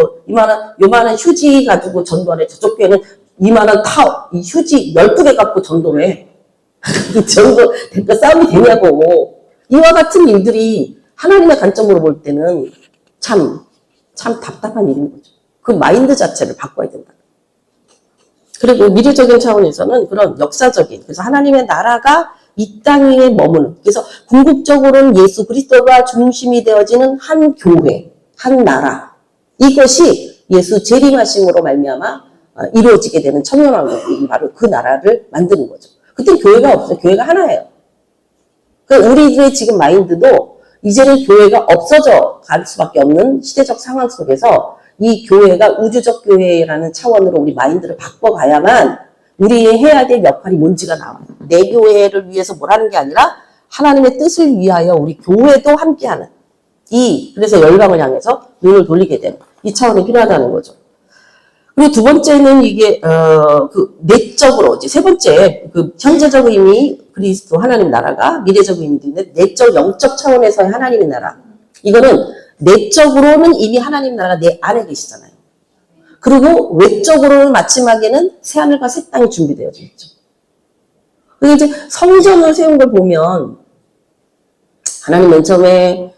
요만한 휴지 가지고 전도하래. 저쪽 교회는 이만한 이 휴지 12개 갖고 전도를 해. 이 전도 싸움이 되냐고. 이와 같은 일들이 하나님의 관점으로 볼 때는 참 답답한 일인 거죠. 그 마인드 자체를 바꿔야 된다. 그리고 미래적인 차원에서는 그런 역사적인, 그래서 하나님의 나라가 이 땅에 머무는, 그래서 궁극적으로는 예수 그리스도가 중심이 되어지는 한 교회, 한 나라, 이것이 예수 재림하심으로 말미암아 이루어지게 되는 천년왕국이 바로 그 나라를 만드는 거죠. 그때 교회가 없어요. 교회가 하나예요. 그러니까 우리들의 지금 마인드도 이제는 교회가 없어져 갈 수밖에 없는 시대적 상황 속에서 이 교회가 우주적 교회라는 차원으로 우리 마인드를 바꿔가야만 우리 해야 될 역할이 뭔지가 나와요. 내 교회를 위해서 뭘 하는 게 아니라 하나님의 뜻을 위하여 우리 교회도 함께하는 그래서 열방을 향해서 눈을 돌리게 되는 이 차원이 필요하다는 거죠. 그리고 두 번째는 이게 내적으로 이제 세 번째 현재적 의미 그리스도 하나님 나라가 미래적 의미도 있는데 내적 영적 차원에서의 하나님의 나라. 이거는 내적으로는 이미 하나님 나라가 내 안에 계시잖아요. 그리고 외적으로는 마지막에는 새하늘과 새 땅이 준비되어져 있죠. 그리고 이제 성전을 세운 걸 보면 하나님 맨 처음에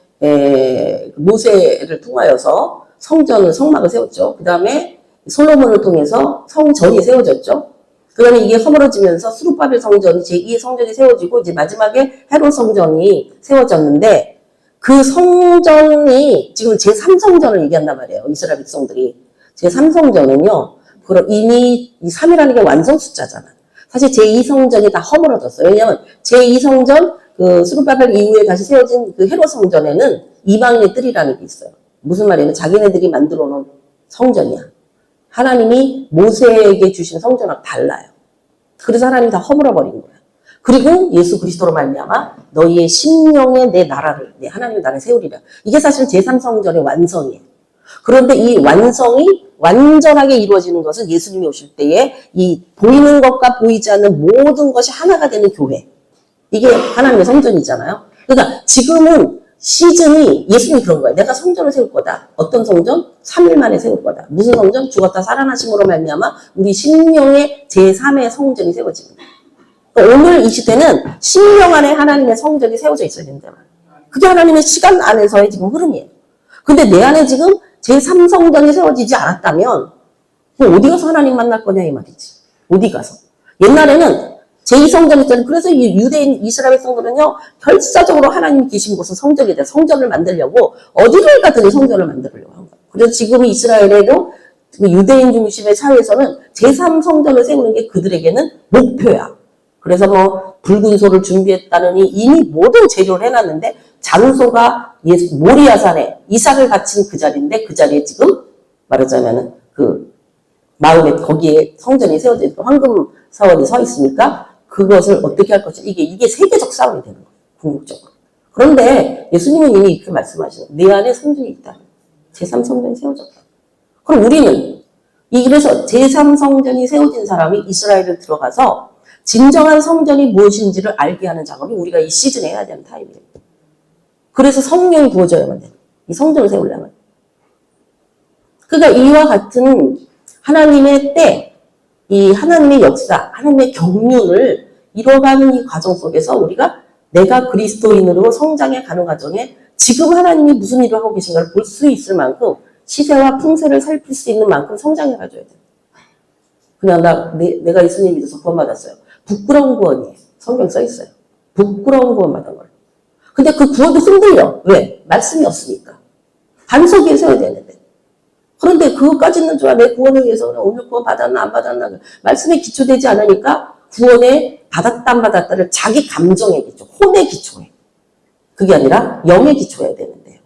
모세를 통하여서 성막을 세웠죠. 그 다음에 솔로몬을 통해서 성전이 세워졌죠. 그 다음에 이게 허물어지면서 스룹바벨 성전이 제2의 성전이 세워지고 이제 마지막에 헤롯 성전이 세워졌는데 그 성전이 지금 제3성전을 얘기한단 말이에요. 이스라엘 백성들이. 제3성전은요. 그럼 이미 이 3이라는 게 완성 숫자잖아. 사실 제2성전이 다 허물어졌어요. 왜냐하면 제2성전 스룹바벨 이후에 다시 세워진 그 헤롯 성전에는 이방인의 뜰이라는 게 있어요. 무슨 말이냐면 자기네들이 만들어 놓은 성전이야. 하나님이 모세에게 주신 성전하고 달라요. 그래서 하나님이 다 허물어버린 거야. 그리고 예수 그리스도로 말미암아 너희의 심령에 내 나라를, 내 하나님의 나라를 세우리라. 이게 사실 제3성전의 완성이에요. 그런데 이 완성이 완전하게 이루어지는 것은 예수님이 오실 때에 이 보이는 것과 보이지 않는 모든 것이 하나가 되는 교회. 이게 하나님의 성전이잖아요. 그러니까 지금은 시즌이 예수님이 그런 거예요. 내가 성전을 세울 거다. 어떤 성전? 3일 만에 세울 거다. 무슨 성전? 죽었다 살아나심으로 말미암아 우리 심령의 제3의 성전이 세워지는 거예요. 그러니까 오늘 이 시대는 심령 안에 하나님의 성전이 세워져 있어야 된다. 그게 하나님의 시간 안에서의 지금 흐름이에요. 근데 내 안에 지금 제3성전이 세워지지 않았다면 어디 가서 하나님 만날 거냐 이 말이지. 어디 가서. 옛날에는 제2성전이 있잖아요. 그래서 유대인 이스라엘 백성들은요 결사적으로 하나님이 계신 곳은 성전이 돼. 성전을 만들려고 어디를 가든지 성전을 만들려고 한 거예요. 그래서 지금 이스라엘에도 유대인 중심의 사회에서는 제3성전을 세우는 게 그들에게는 목표야. 그래서 붉은 소를 준비했다느니 이미 모든 재료를 해놨는데 장소가 모리아산에 이삭을 바친 그 자리인데 그 자리에 지금 말하자면은 그 마음에 거기에 성전이 세워져 있고 황금 사원이 서 있으니까 그것을 어떻게 할 것인가. 이게 세계적 싸움이 되는 거예요. 궁극적으로. 그런데 예수님은 이미 이렇게 말씀하시는 거예요. 내 안에 성전이 있다. 제3성전이 세워졌다. 그럼 우리는 그래서 제3성전이 세워진 사람이 이스라엘을 들어가서 진정한 성전이 무엇인지를 알게 하는 작업이 우리가 이 시즌에 해야 되는 타임이에요. 그래서 성령이 부어져야만 돼요. 이 성전을 세우려면. 그러니까 이와 같은 하나님의 때, 이 하나님의 역사, 하나님의 경륜을 이뤄가는 이 과정 속에서 우리가 내가 그리스도인으로 성장해 가는 과정에 지금 하나님이 무슨 일을 하고 계신가를 볼 수 있을 만큼 시세와 풍세를 살필 수 있는 만큼 성장해 가줘야 돼요. 그냥 내가 예수님 믿어서 구원받았어요. 부끄러운 구원이에요. 성경 써 있어요. 부끄러운 구원 받은 걸. 근데 그 구원도 흔들려. 왜? 말씀이 없으니까. 반석 위에 서야 되는데. 그런데 그것까지는 좋아. 내 구원을 위해서 오늘 구원 받았나 안 받았나 말씀에 기초되지 않으니까 구원에 받았다 안 받았다를 자기 감정의 기초, 혼의 기초에. 그게 아니라 영의 기초여야 되는데요.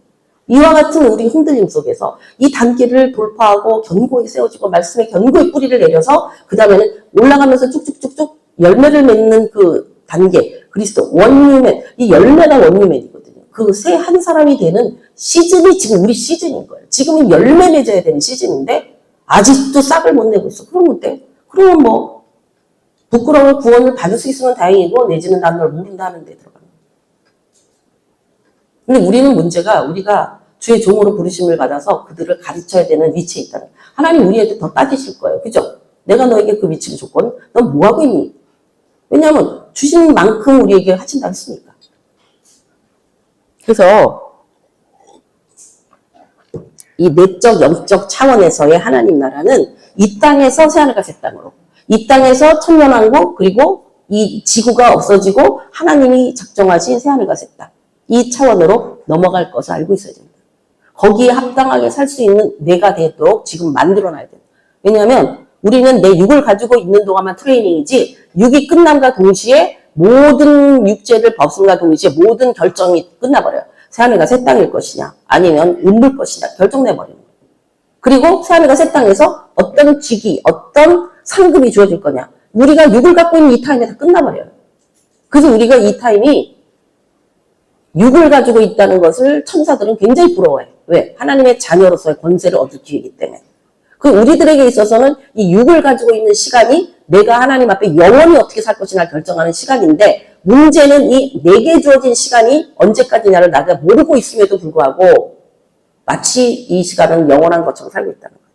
이와 같은 우리 흔들림 속에서 이 단계를 돌파하고 견고히 세워지고 말씀의 견고히 뿌리를 내려서 그 다음에는 올라가면서 쭉쭉쭉쭉 열매를 맺는 그 단계, 그리스도 원유맨, 이 열매가 원유맨이거든요. 그 새 한 사람이 되는 시즌이 지금 우리 시즌인 거예요. 지금은 열매 맺어야 되는 시즌인데 아직도 싹을 못 내고 있어. 그러면 어때? 그러면 뭐 부끄러운 구원을 받을 수 있으면 다행이고 내지는 난 널 모른다 하는 데 들어가는 거예요. 근데 우리는 문제가 우리가 주의 종으로 부르심을 받아서 그들을 가르쳐야 되는 위치에 있다는 거예요. 하나님 우리한테 더 따지실 거예요. 그죠? 내가 너에게 그 위치를 줬거든. 넌 뭐하고 있니? 왜냐하면 주신 만큼 우리에게 하신다 했으니까. 그래서 이 내적 영적 차원에서의 하나님 나라는 이 땅에서 새하늘과 새 땅으로, 이 땅에서 천년왕국 그리고 이 지구가 없어지고 하나님이 작정하신 새하늘과 새 땅, 이 차원으로 넘어갈 것을 알고 있어야 됩니다. 거기에 합당하게 살 수 있는 내가 되도록 지금 만들어놔야 돼요. 왜냐하면 우리는 내 육을 가지고 있는 동안만 트레이닝이지 육이 끝남과 동시에 모든 육체를 벗음과 동시에 모든 결정이 끝나버려요. 새하늘과 새 땅일 것이냐 아니면 음물 것이냐 결정내버리는 거예요. 그리고 새하늘과 새 땅에서 어떤 직위, 어떤 상급이 주어질 거냐. 우리가 육을 갖고 있는 이 타임에 다 끝나버려요. 그래서 우리가 이 타임이 육을 가지고 있다는 것을 천사들은 굉장히 부러워해요. 왜? 하나님의 자녀로서의 권세를 얻을 기회이기 때문에. 그 우리들에게 있어서는 이 육을 가지고 있는 시간이 내가 하나님 앞에 영원히 어떻게 살 것이냐 결정하는 시간인데 문제는 이 내게 주어진 시간이 언제까지냐를 내가 모르고 있음에도 불구하고 마치 이 시간은 영원한 것처럼 살고 있다는 거예요.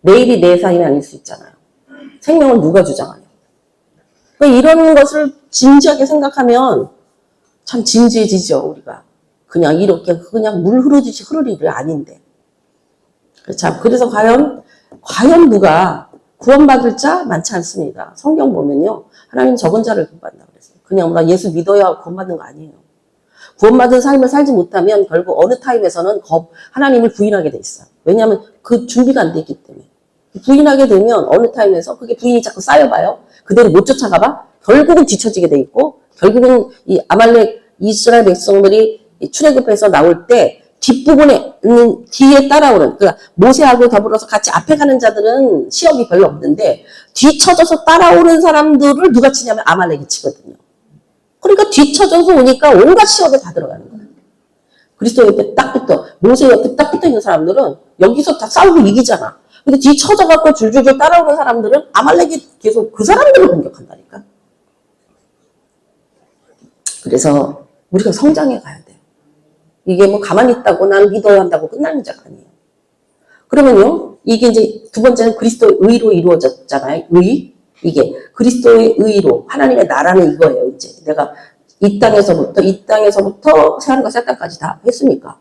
내일이 내 삶이 아닐 수 있잖아요. 생명을 누가 주장하냐. 그러니까 이런 것을 진지하게 생각하면 참 진지해지죠, 우리가. 그냥 이렇게 그냥 물 흐르듯이 흐를 일이 아닌데. 참 그래서 과연 누가 구원받을 자 많지 않습니다. 성경 보면요. 하나님 적은 자를 구원받는다고 그랬어요. 그냥 나 예수 믿어야 구원받는 거 아니에요. 구원받은 삶을 살지 못하면 결국 어느 타임에서는 하나님을 부인하게 돼 있어요. 왜냐하면 그 준비가 안 돼 있기 때문에. 부인하게 되면 어느 타임에서 그게 부인이 자꾸 쌓여봐요. 그대로 못 쫓아가봐. 결국은 뒤처지게 돼 있고 결국은 이 아말렉 이스라엘 백성들이 출애굽해서 나올 때 뒷부분에 있는 뒤에 따라오는 그러니까 모세하고 더불어서 같이 앞에 가는 자들은 시험이 별로 없는데 뒤쳐져서 따라오는 사람들을 누가 치냐면 아말렉이 치거든요. 그러니까 뒤쳐져서 오니까 온갖 시험에 다 들어가는 거예요. 그리스도 옆에 딱 붙어 모세 옆에 딱 붙어 있는 사람들은 여기서 다 싸우고 이기잖아. 근데 뒤쳐져갖고 줄줄줄 따라오는 사람들은 아말렉이 계속 그 사람들을 공격한다니까. 그래서 우리가 성장해 가야 돼요. 이게 뭐 가만히 있다고 나는 믿어야 한다고 끝나는 문제가 아니에요. 그러면요, 이게 이제 두 번째는 그리스도의 의로 이루어졌잖아요. 의. 이게 그리스도의 의로 하나님의 나라는 이거예요. 이제 내가 이 땅에서부터 새하늘과 새 땅까지 다 했으니까.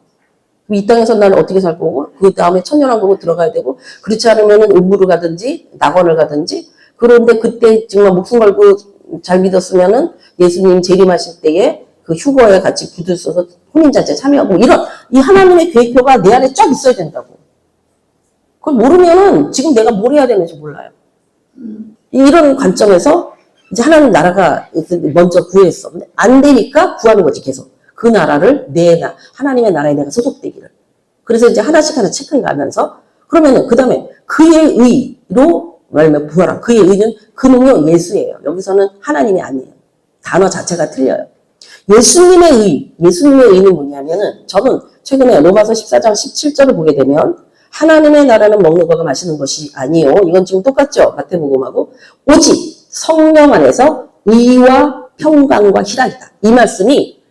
이 땅에서 나는 어떻게 살 거고 그 다음에 천년왕국으로 들어가야 되고 그렇지 않으면은 음부로 가든지 낙원을 가든지 그런데 그때 정말 목숨 걸고 잘 믿었으면은 예수님 재림하실 때에 그 휴거에 같이 붙어서 혼인잔치에 참여하고 이런 이 하나님의 계획표가 내 안에 쫙 있어야 된다고. 그걸 모르면은 지금 내가 뭘 해야 되는지 몰라요. 이런 관점에서 이제 하나님 나라가 먼저 구했어. 근데 안 되니까 구하는 거지 계속. 그 나라를 하나님의 나라에 내가 소속되기를. 그래서 이제 하나씩 체크해 가면서 그러면은 그 다음에 그의 의로 말하면 부활한 그의 의는 그는요 예수예요. 여기서는 하나님이 아니에요. 단어 자체가 틀려요. 예수님의 의는 뭐냐면은 저는 최근에 로마서 14장 17절을 보게 되면 하나님의 나라는 먹는 것과 마시는 것이 아니요. 이건 지금 똑같죠. 마태복음하고 오직 성령 안에서 의와 평강과 희락이다. 이 말씀이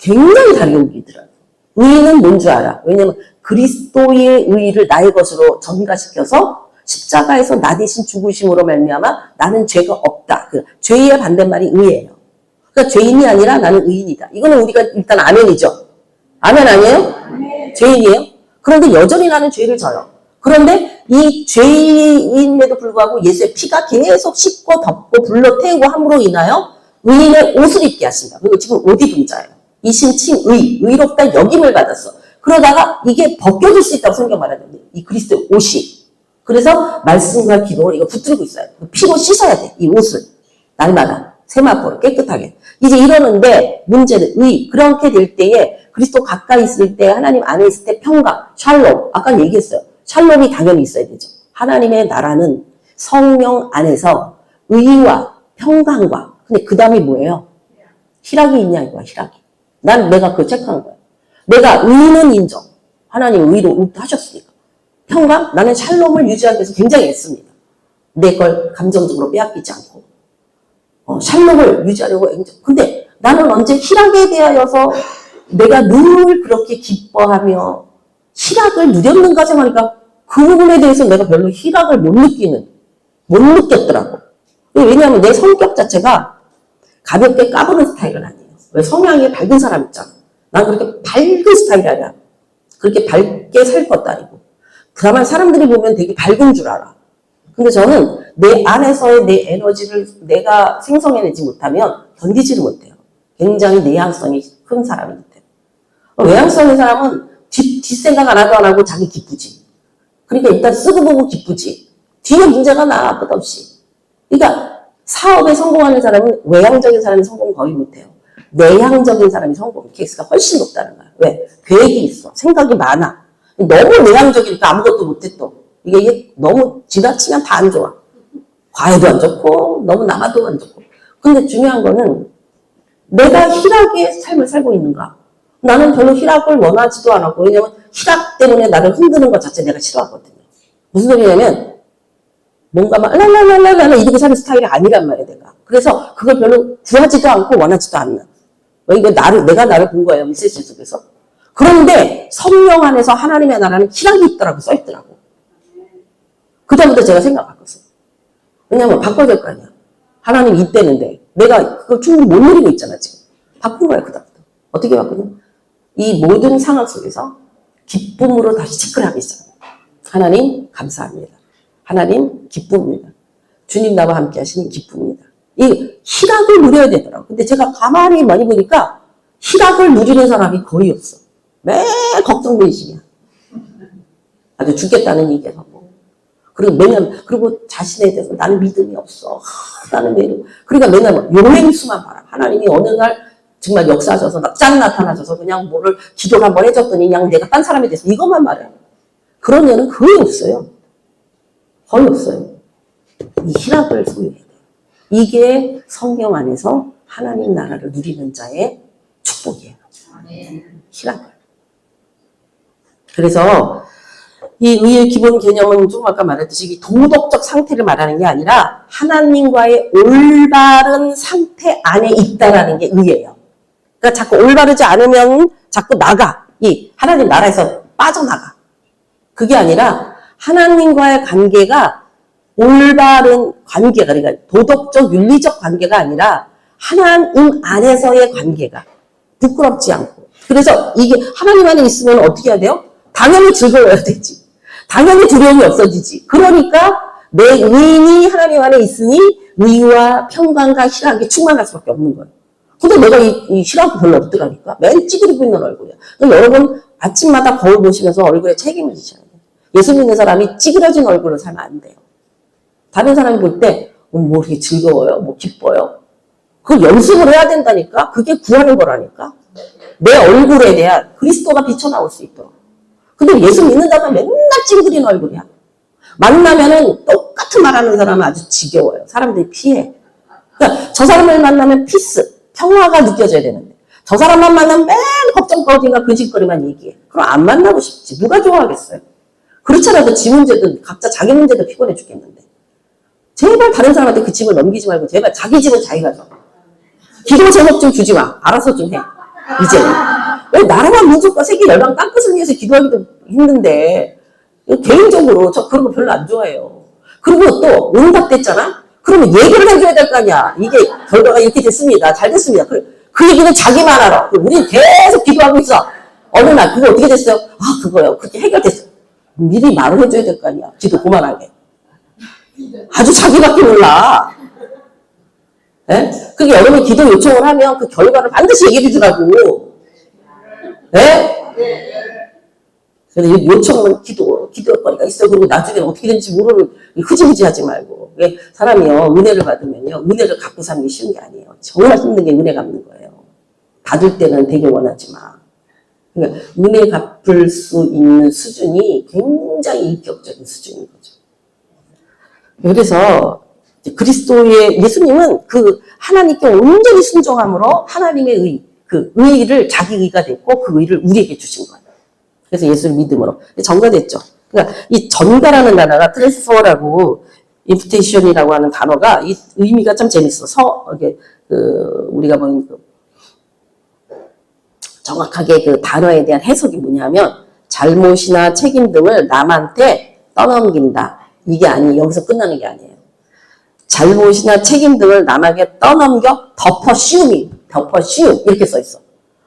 굉장히 다르게 우기더라고요. 의는 뭔 줄 알아? 왜냐면 그리스도의 의를 나의 것으로 전가시켜서 십자가에서 나 대신 죽으심으로 말미암아 나는 죄가 없다. 그 죄의 반대말이 의예요. 그러니까 죄인이 아니라 나는 의인이다. 이거는 우리가 일단 아멘이죠. 아멘 아니에요? 죄인이에요. 그런데 여전히 나는 죄를 져요. 그런데 이 죄인임에도 불구하고 예수의 피가 계속 씻고 덮고 불러 태우고 함으로 인하여 의인의 옷을 입게 하신다. 그리고 지금 옷 입은 자예요. 이 신칭 의롭다 여김을 받았어. 그러다가 이게 벗겨질 수 있다고 성경 말하는데 이 그리스도의 옷이. 그래서 말씀과 기도를 이거 붙들고 있어요. 피로 씻어야 돼. 이 옷을. 날마다 세마포로 깨끗하게. 이제 이러는데 문제는 그렇게 될 때에 그리스도 가까이 있을 때 하나님 안에 있을 때 평강, 샬롬. 아까 얘기했어요. 샬롬이 당연히 있어야 되죠. 하나님의 나라는 성령 안에서 의와 평강과 근데 그 다음이 뭐예요? 희락이 있냐 이거야. 희락이. 내가 그거 체크한 거야. 내가 의는 인정. 하나님 의로 하셨으니까. 평강? 나는 샬롬을 유지하기 위해서 굉장히 애씁니다. 내 걸 감정적으로 빼앗기지 않고. 샬롬을 유지하려고 애써. 근데 나는 언제 희락에 대하여서 내가 늘 그렇게 기뻐하며 희락을 누렸는가 생각하니까 그 부분에 대해서 내가 별로 희락을 못 느꼈더라고. 왜냐하면 내 성격 자체가 가볍게 까부는 스타일은 아니에요. 왜 성향이 밝은 사람 있잖아. 난 그렇게 밝은 스타일이 아니야. 그렇게 밝게 살 것도 아니고. 다만 사람들이 보면 되게 밝은 줄 알아. 근데 저는 내 안에서의 내 에너지를 내가 생성해내지 못하면 견디지를 못해요. 굉장히 내향성이 큰 사람이기 때문에. 외향성인 사람은 뒷생각 안 하고 자기 기쁘지. 그러니까 일단 쓰고 보고 기쁘지. 뒤에 문제가 나 끝없이. 그러니까 사업에 성공하는 사람은 외향적인 사람이 성공 거의 못해요. 내향적인 사람이 성공 케이스가 훨씬 높다는 거야. 왜? 계획이 있어. 생각이 많아. 너무 내향적이니까 아무것도 못해 또. 이게 너무 지나치면 다 안 좋아. 과외도 안 좋고 너무 남아도 안 좋고. 근데 중요한 거는 내가 희락의 삶을 살고 있는가. 나는 별로 희락을 원하지도 않았고 왜냐면 희락 때문에 나를 흔드는 것 자체 내가 싫어하거든요. 무슨 소리냐면 뭔가 막 랄랄랄랄라 이렇게 사는 스타일이 아니란 말이야 내가. 그래서 그걸 별로 구하지도 않고 원하지도 않는. 이거 내가 나를 본 거예요. 메시지 속에서. 그런데 성령 안에서 하나님의 나라는 희락이 있더라고 써있더라고. 그다음부터 제가 생각했어요. 왜냐면 바꿔야 될 거 아니야. 하나님 이때는데 내가 그걸 충분히 못 누리고 있잖아 지금. 바꾼 거야 그다음부터. 어떻게 바꾸냐. 이 모든 상황 속에서 기쁨으로 다시 체크를 하기 시작합니다. 하나님 감사합니다. 하나님 기쁨입니다. 주님 나와 함께 하시는 기쁨입니다. 이 희락을 누려야 되더라고요. 근데 제가 가만히 많이 보니까 희락을 누리는 사람이 거의 없어. 매일 걱정 근심이야. 아주 죽겠다는 얘기를 하고. 그리고 자신에 대해서 나는 믿음이 없어. 나는 매일. 그러니까 맨날 용맹수만 봐라. 하나님이 어느 날 정말 역사하셔서 짠 나타나셔서 그냥 뭐를 기도를 한번 해줬더니 그냥 내가 딴 사람에 대해서 이것만 말해요. 그런 애는 거의 없어요. 거의 없어요. 이 희락을 소유해야 돼요. 이게 성령 안에서 하나님 나라를 누리는 자의 축복이에요. 희락을. 그래서 이 의의 기본 개념은 좀 아까 말했듯이 도덕적 상태를 말하는 게 아니라 하나님과의 올바른 상태 안에 있다라는 게 의예요. 그러니까 자꾸 올바르지 않으면 자꾸 나가. 이 하나님 나라에서 빠져나가. 그게 아니라 하나님과의 관계가 올바른 관계가 그러니까 도덕적 윤리적 관계가 아니라 하나님 안에서의 관계가 부끄럽지 않고 그래서 이게 하나님 안에 있으면 어떻게 해야 돼요? 당연히 즐거워야 되지. 당연히 두려움이 없어지지. 그러니까 내 의인이 하나님 안에 있으니 의와 평강과 희락이 충만할 수밖에 없는 거예요. 근데 내가 이 희락이 별로 없더라니까. 맨 찌그리고 있는 얼굴이야. 그러니까 여러분 아침마다 거울 보시면서 얼굴에 책임을 지셔야 돼요. 예수 믿는 사람이 찌그러진 얼굴로 살면 안 돼요. 다른 사람이 볼 때 뭐 이렇게 즐거워요? 뭐 기뻐요? 그걸 연습을 해야 된다니까? 그게 구하는 거라니까? 내 얼굴에 대한 그리스도가 비쳐나올 수 있도록. 근데 예수 믿는다면 맨날 찡그린 얼굴이야. 만나면은 똑같은 말하는 사람은 아주 지겨워요. 사람들이 피해. 그러니까 저 사람을 만나면 피스, 평화가 느껴져야 되는데 저 사람만 만나면 맨 걱정거리가 그 짓거리만 얘기해. 그럼 안 만나고 싶지. 누가 좋아하겠어요? 그렇잖아도 지 문제든 각자 자기 문제도 피곤해 죽겠는데. 제발 다른 사람한테 그 짐을 넘기지 말고 제발 자기 짐은 자기가 줘. 기도 제목 좀 주지 마. 알아서 좀 해. 이제는. 왜 나라와 민족과 세계 열방 땅끝을 위해서 기도하기도 힘든데 개인적으로 저 그런 거 별로 안 좋아해요. 그리고 또 응답됐잖아? 그러면 얘기를 해줘야 될 거 아니야. 이게 결과가 이렇게 됐습니다. 잘 됐습니다. 그 얘기는 자기만 알아. 우린 계속 기도하고 있어. 어느 날 그거 어떻게 됐어요? 아 그거요. 그렇게 해결됐어. 미리 말을 해줘야 될 거 아니야. 기도 그만하게. 아주 자기밖에 몰라. 예? 그게 여러분이 기도 요청을 하면 그 결과를 반드시 얘기해 주더라고. 예? 근데 요청은 기도거리가 있어. 그리고 나중에는 어떻게 되는지 모르는 흐지부지 하지 말고. 사람이요, 은혜를 받으면요, 은혜를 갖고 사는 게 쉬운 게 아니에요. 정말 힘든 게 은혜 갚는 거예요. 받을 때는 되게 원하지 마. 그러니까 은혜 갚을 수 있는 수준이 굉장히 인격적인 수준인 거죠. 그래서 그리스도의 예수님은 그 하나님께 온전히 순종함으로 하나님의 그 의를 자기 의가 됐고 그 의를 우리에게 주신 거예요. 그래서 예수를 믿음으로 전가됐죠. 그러니까 이 전가라는 단어가 트랜스퍼라고 인비테이션이라고 하는 단어가 이 의미가 참 재밌어. 우리가 보는 정확하게 그 단어에 대한 해석이 뭐냐면 잘못이나 책임 등을 남한테 떠넘긴다. 이게 여기서 끝나는 게 아니에요. 잘못이나 책임 등을 남에게 떠넘겨 덮어 씌움 이렇게 써 있어.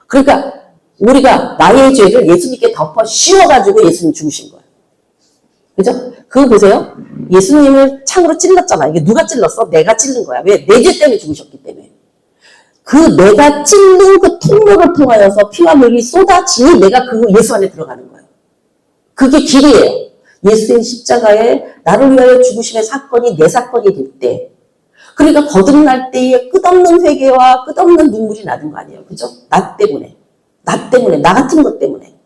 그러니까 우리가 나의 죄를 예수님께 덮어 씌워가지고 예수님 죽으신 거예요. 그죠? 그거 보세요. 예수님을 창으로 찔렀잖아. 이게 누가 찔렀어? 내가 찔른 거야. 왜? 내 죄 때문에 죽으셨기 때문에. 그 내가 찔른 그 통로를 통하여서 피와 물이 쏟아지니 내가 그 예수 안에 들어가는 거예요. 그게 길이에요. 예수의 십자가에 나를 위하여 죽으심의 사건이 내 사건이 될 때, 그러니까 거듭날 때에 끝없는 회개와 끝없는 눈물이 나는 거 아니에요. 그죠? 나 때문에, 나 같은 것 때문에.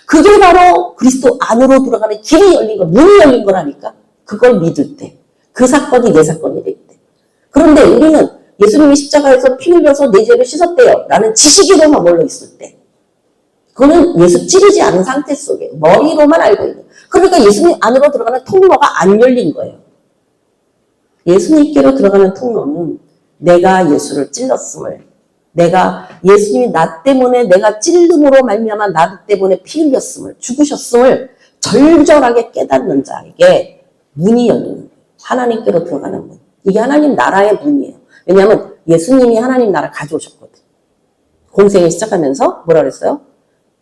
그게 바로 그리스도 안으로 들어가는 길이 열린 거, 문이 열린 거라니까. 그걸 믿을 때, 그 사건이 내 사건이 될 때. 그런데 우리는 예수님이 십자가에서 피 흘려서 내 죄를 씻었대요 라는 지식으로만 몰려 있을 때, 그거는 예수 찌르지 않은 상태 속에 머리로만 알고 있는. 그러니까 예수님 안으로 들어가는 통로가 안 열린 거예요. 예수님께로 들어가는 통로는 내가 예수를 찔렀음을, 예수님이 나 때문에 내가 찔름으로 말미암아 나 때문에 피 흘렸음을, 죽으셨음을 절절하게 깨닫는 자에게 문이 열리는 거예요. 하나님께로 들어가는 문. 이게 하나님 나라의 문이에요. 왜냐하면 예수님이 하나님 나라 가져오셨거든. 공생을 시작하면서 뭐라 그랬어요?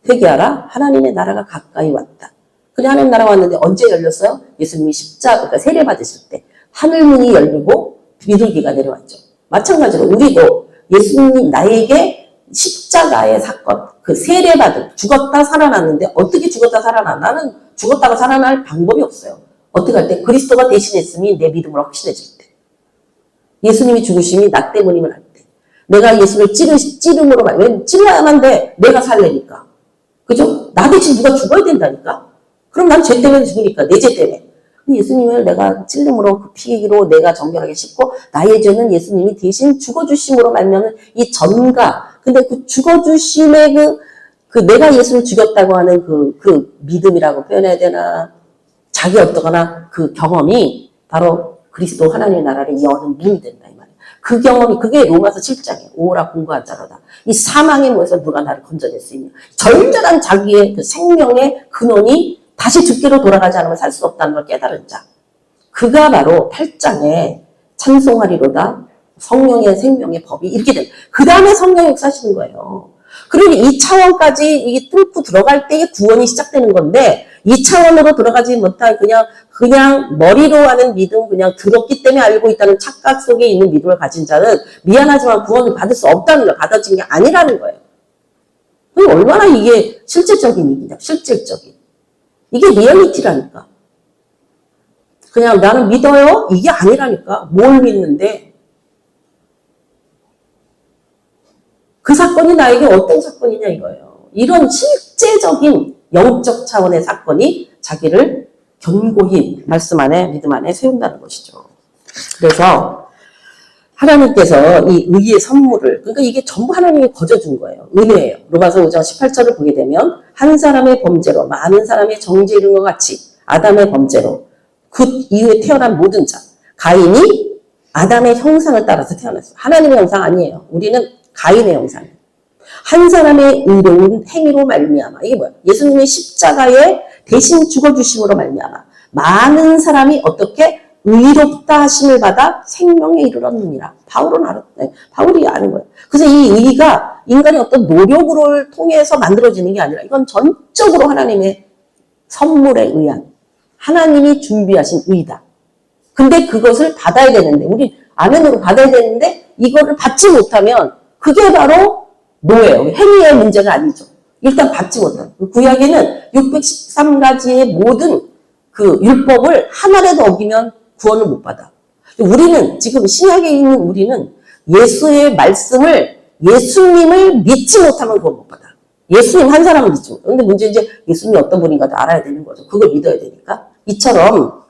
회개하라. 하나님의 나라가 가까이 왔다. 그래 하나님 나라가 왔는데 언제 열렸어요? 예수님이 그러니까 세례 받으실 때 하늘문이 열리고 비둘기가 내려왔죠. 마찬가지로 우리도 예수님이 나에게 십자가의 사건, 그 세례 받은, 죽었다 살아났는데 어떻게 죽었다 살아나? 나는 죽었다가 살아날 방법이 없어요. 어떻게 할 때? 그리스도가 대신했음이 내 믿음으로 확신해질 때. 예수님이 죽으심이 나 때문임을 할 때. 내가 예수를 찌름으로 왜 찔러야만 돼? 내가 살래니까. 그죠? 나 대신 누가 죽어야 된다니까? 그럼 난 죄 때문에 죽으니까, 내 죄 때문에. 예수님을 내가 찔림으로 그 피로 내가 정결하게 씻고 나의 죄는 예수님이 대신 죽어주심으로 말미암은 이 전가. 근데 그 죽어주심의 그 내가 예수를 죽였다고 하는 그 믿음이라고 표현해야 되나, 자기 어떠거나 그 경험이 바로 그리스도 하나님의 나라를 여는 문이 된다 이 말이에요. 그 경험이, 그게 로마서 7장이에요. 오라 공고한 자로다. 이 사망의 문에서 누가 나를 건져낼 수 있냐. 절절한 자기의 그 생명의 근원이 다시 죽기로 돌아가지 않으면 살 수 없다는 걸 깨달은 자. 그가 바로 8장에 찬송하리로다. 성령의 생명의 법이 이렇게 된. 그 다음에 성령이 역사하시는 거예요. 그러니 이 차원까지 이게 뚫고 들어갈 때에 구원이 시작되는 건데, 이 차원으로 들어가지 못한 그냥 머리로 하는 믿음, 그냥 들었기 때문에 알고 있다는 착각 속에 있는 믿음을 가진 자는 미안하지만 구원을 받을 수 없다는 걸, 받아진 게 아니라는 거예요. 얼마나 이게 실제적인 얘기냐, 실질적인. 이게 리얼리티라니까. 그냥 나는 믿어요? 이게 아니라니까. 뭘 믿는데? 그 사건이 나에게 어떤 사건이냐 이거예요. 이런 실제적인 영적 차원의 사건이 자기를 견고히 말씀 안에, 믿음 안에 세운다는 것이죠. 그래서 하나님께서 이 의의 선물을, 그러니까 이게 전부 하나님이 거저준 거예요. 은혜예요. 로마서 5장 18절을 보게 되면 한 사람의 범죄로 많은 사람의 정죄 이룬 것 같이 아담의 범죄로 그 이후에 태어난 모든 자, 가인이 아담의 형상을 따라서 태어났어요. 하나님의 형상 아니에요. 우리는 가인의 형상이에요. 한 사람의 의로운 행위로 말미암아. 이게 뭐야? 예수님이 십자가에 대신 죽어주심으로 말미암아 많은 사람이 어떻게 의롭다 하심을 받아 생명에 이르렀느니라. 바울이 아는 거예요. 그래서 이 의가 인간의 어떤 노력을 통해서 만들어지는 게 아니라 이건 전적으로 하나님의 선물에 의한 하나님이 준비하신 의다. 근데 그것을 받아야 되는데 우리 아멘으로 받아야 되는데 이거를 받지 못하면 그게 바로 노예요. 행위의 문제가 아니죠. 일단 받지 못한. 구약에는 613가지의 모든 그 율법을 하나라도 어기면 구원을 못 받아. 우리는 지금 신약에 있는 우리는 예수의 말씀을 예수님을 믿지 못하면 구원 못 받아. 예수님 한 사람은 믿지 못해. 근데 문제는 이제 예수님이 어떤 분인가도 알아야 되는 거죠. 그걸 믿어야 되니까. 이처럼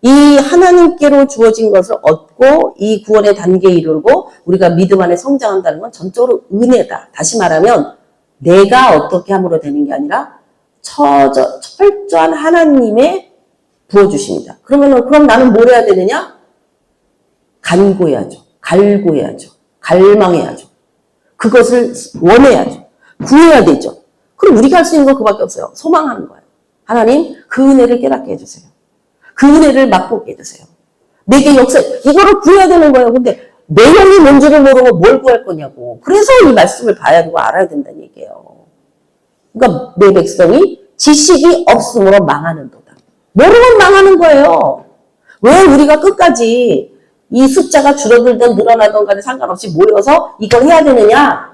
이 하나님께로 주어진 것을 얻고 이 구원의 단계에 이르고 우리가 믿음 안에 성장한다는 건 전적으로 은혜다. 다시 말하면 내가 어떻게 함으로 되는 게 아니라 철저한 하나님의 부어주십니다. 그럼 나는 뭘 해야 되느냐? 간구해야죠. 갈구해야죠. 갈망해야죠. 그것을 원해야죠. 구해야 되죠. 그럼 우리가 할 수 있는 건 그밖에 없어요. 소망하는 거예요. 하나님 그 은혜를 깨닫게 해주세요. 그 은혜를 맛보게 해주세요. 내게 역사 이거를 구해야 되는 거예요. 근데 내용이 뭔지를 모르고 뭘 구할 거냐고. 그래서 이 말씀을 봐야 되고 알아야 된다는 얘기예요. 그러니까 내 백성이 지식이 없으므로 망하는도다. 모르면 망하는 거예요. 왜 우리가 끝까지 이 숫자가 줄어들든 늘어나든 간에 상관없이 모여서 이걸 해야 되느냐?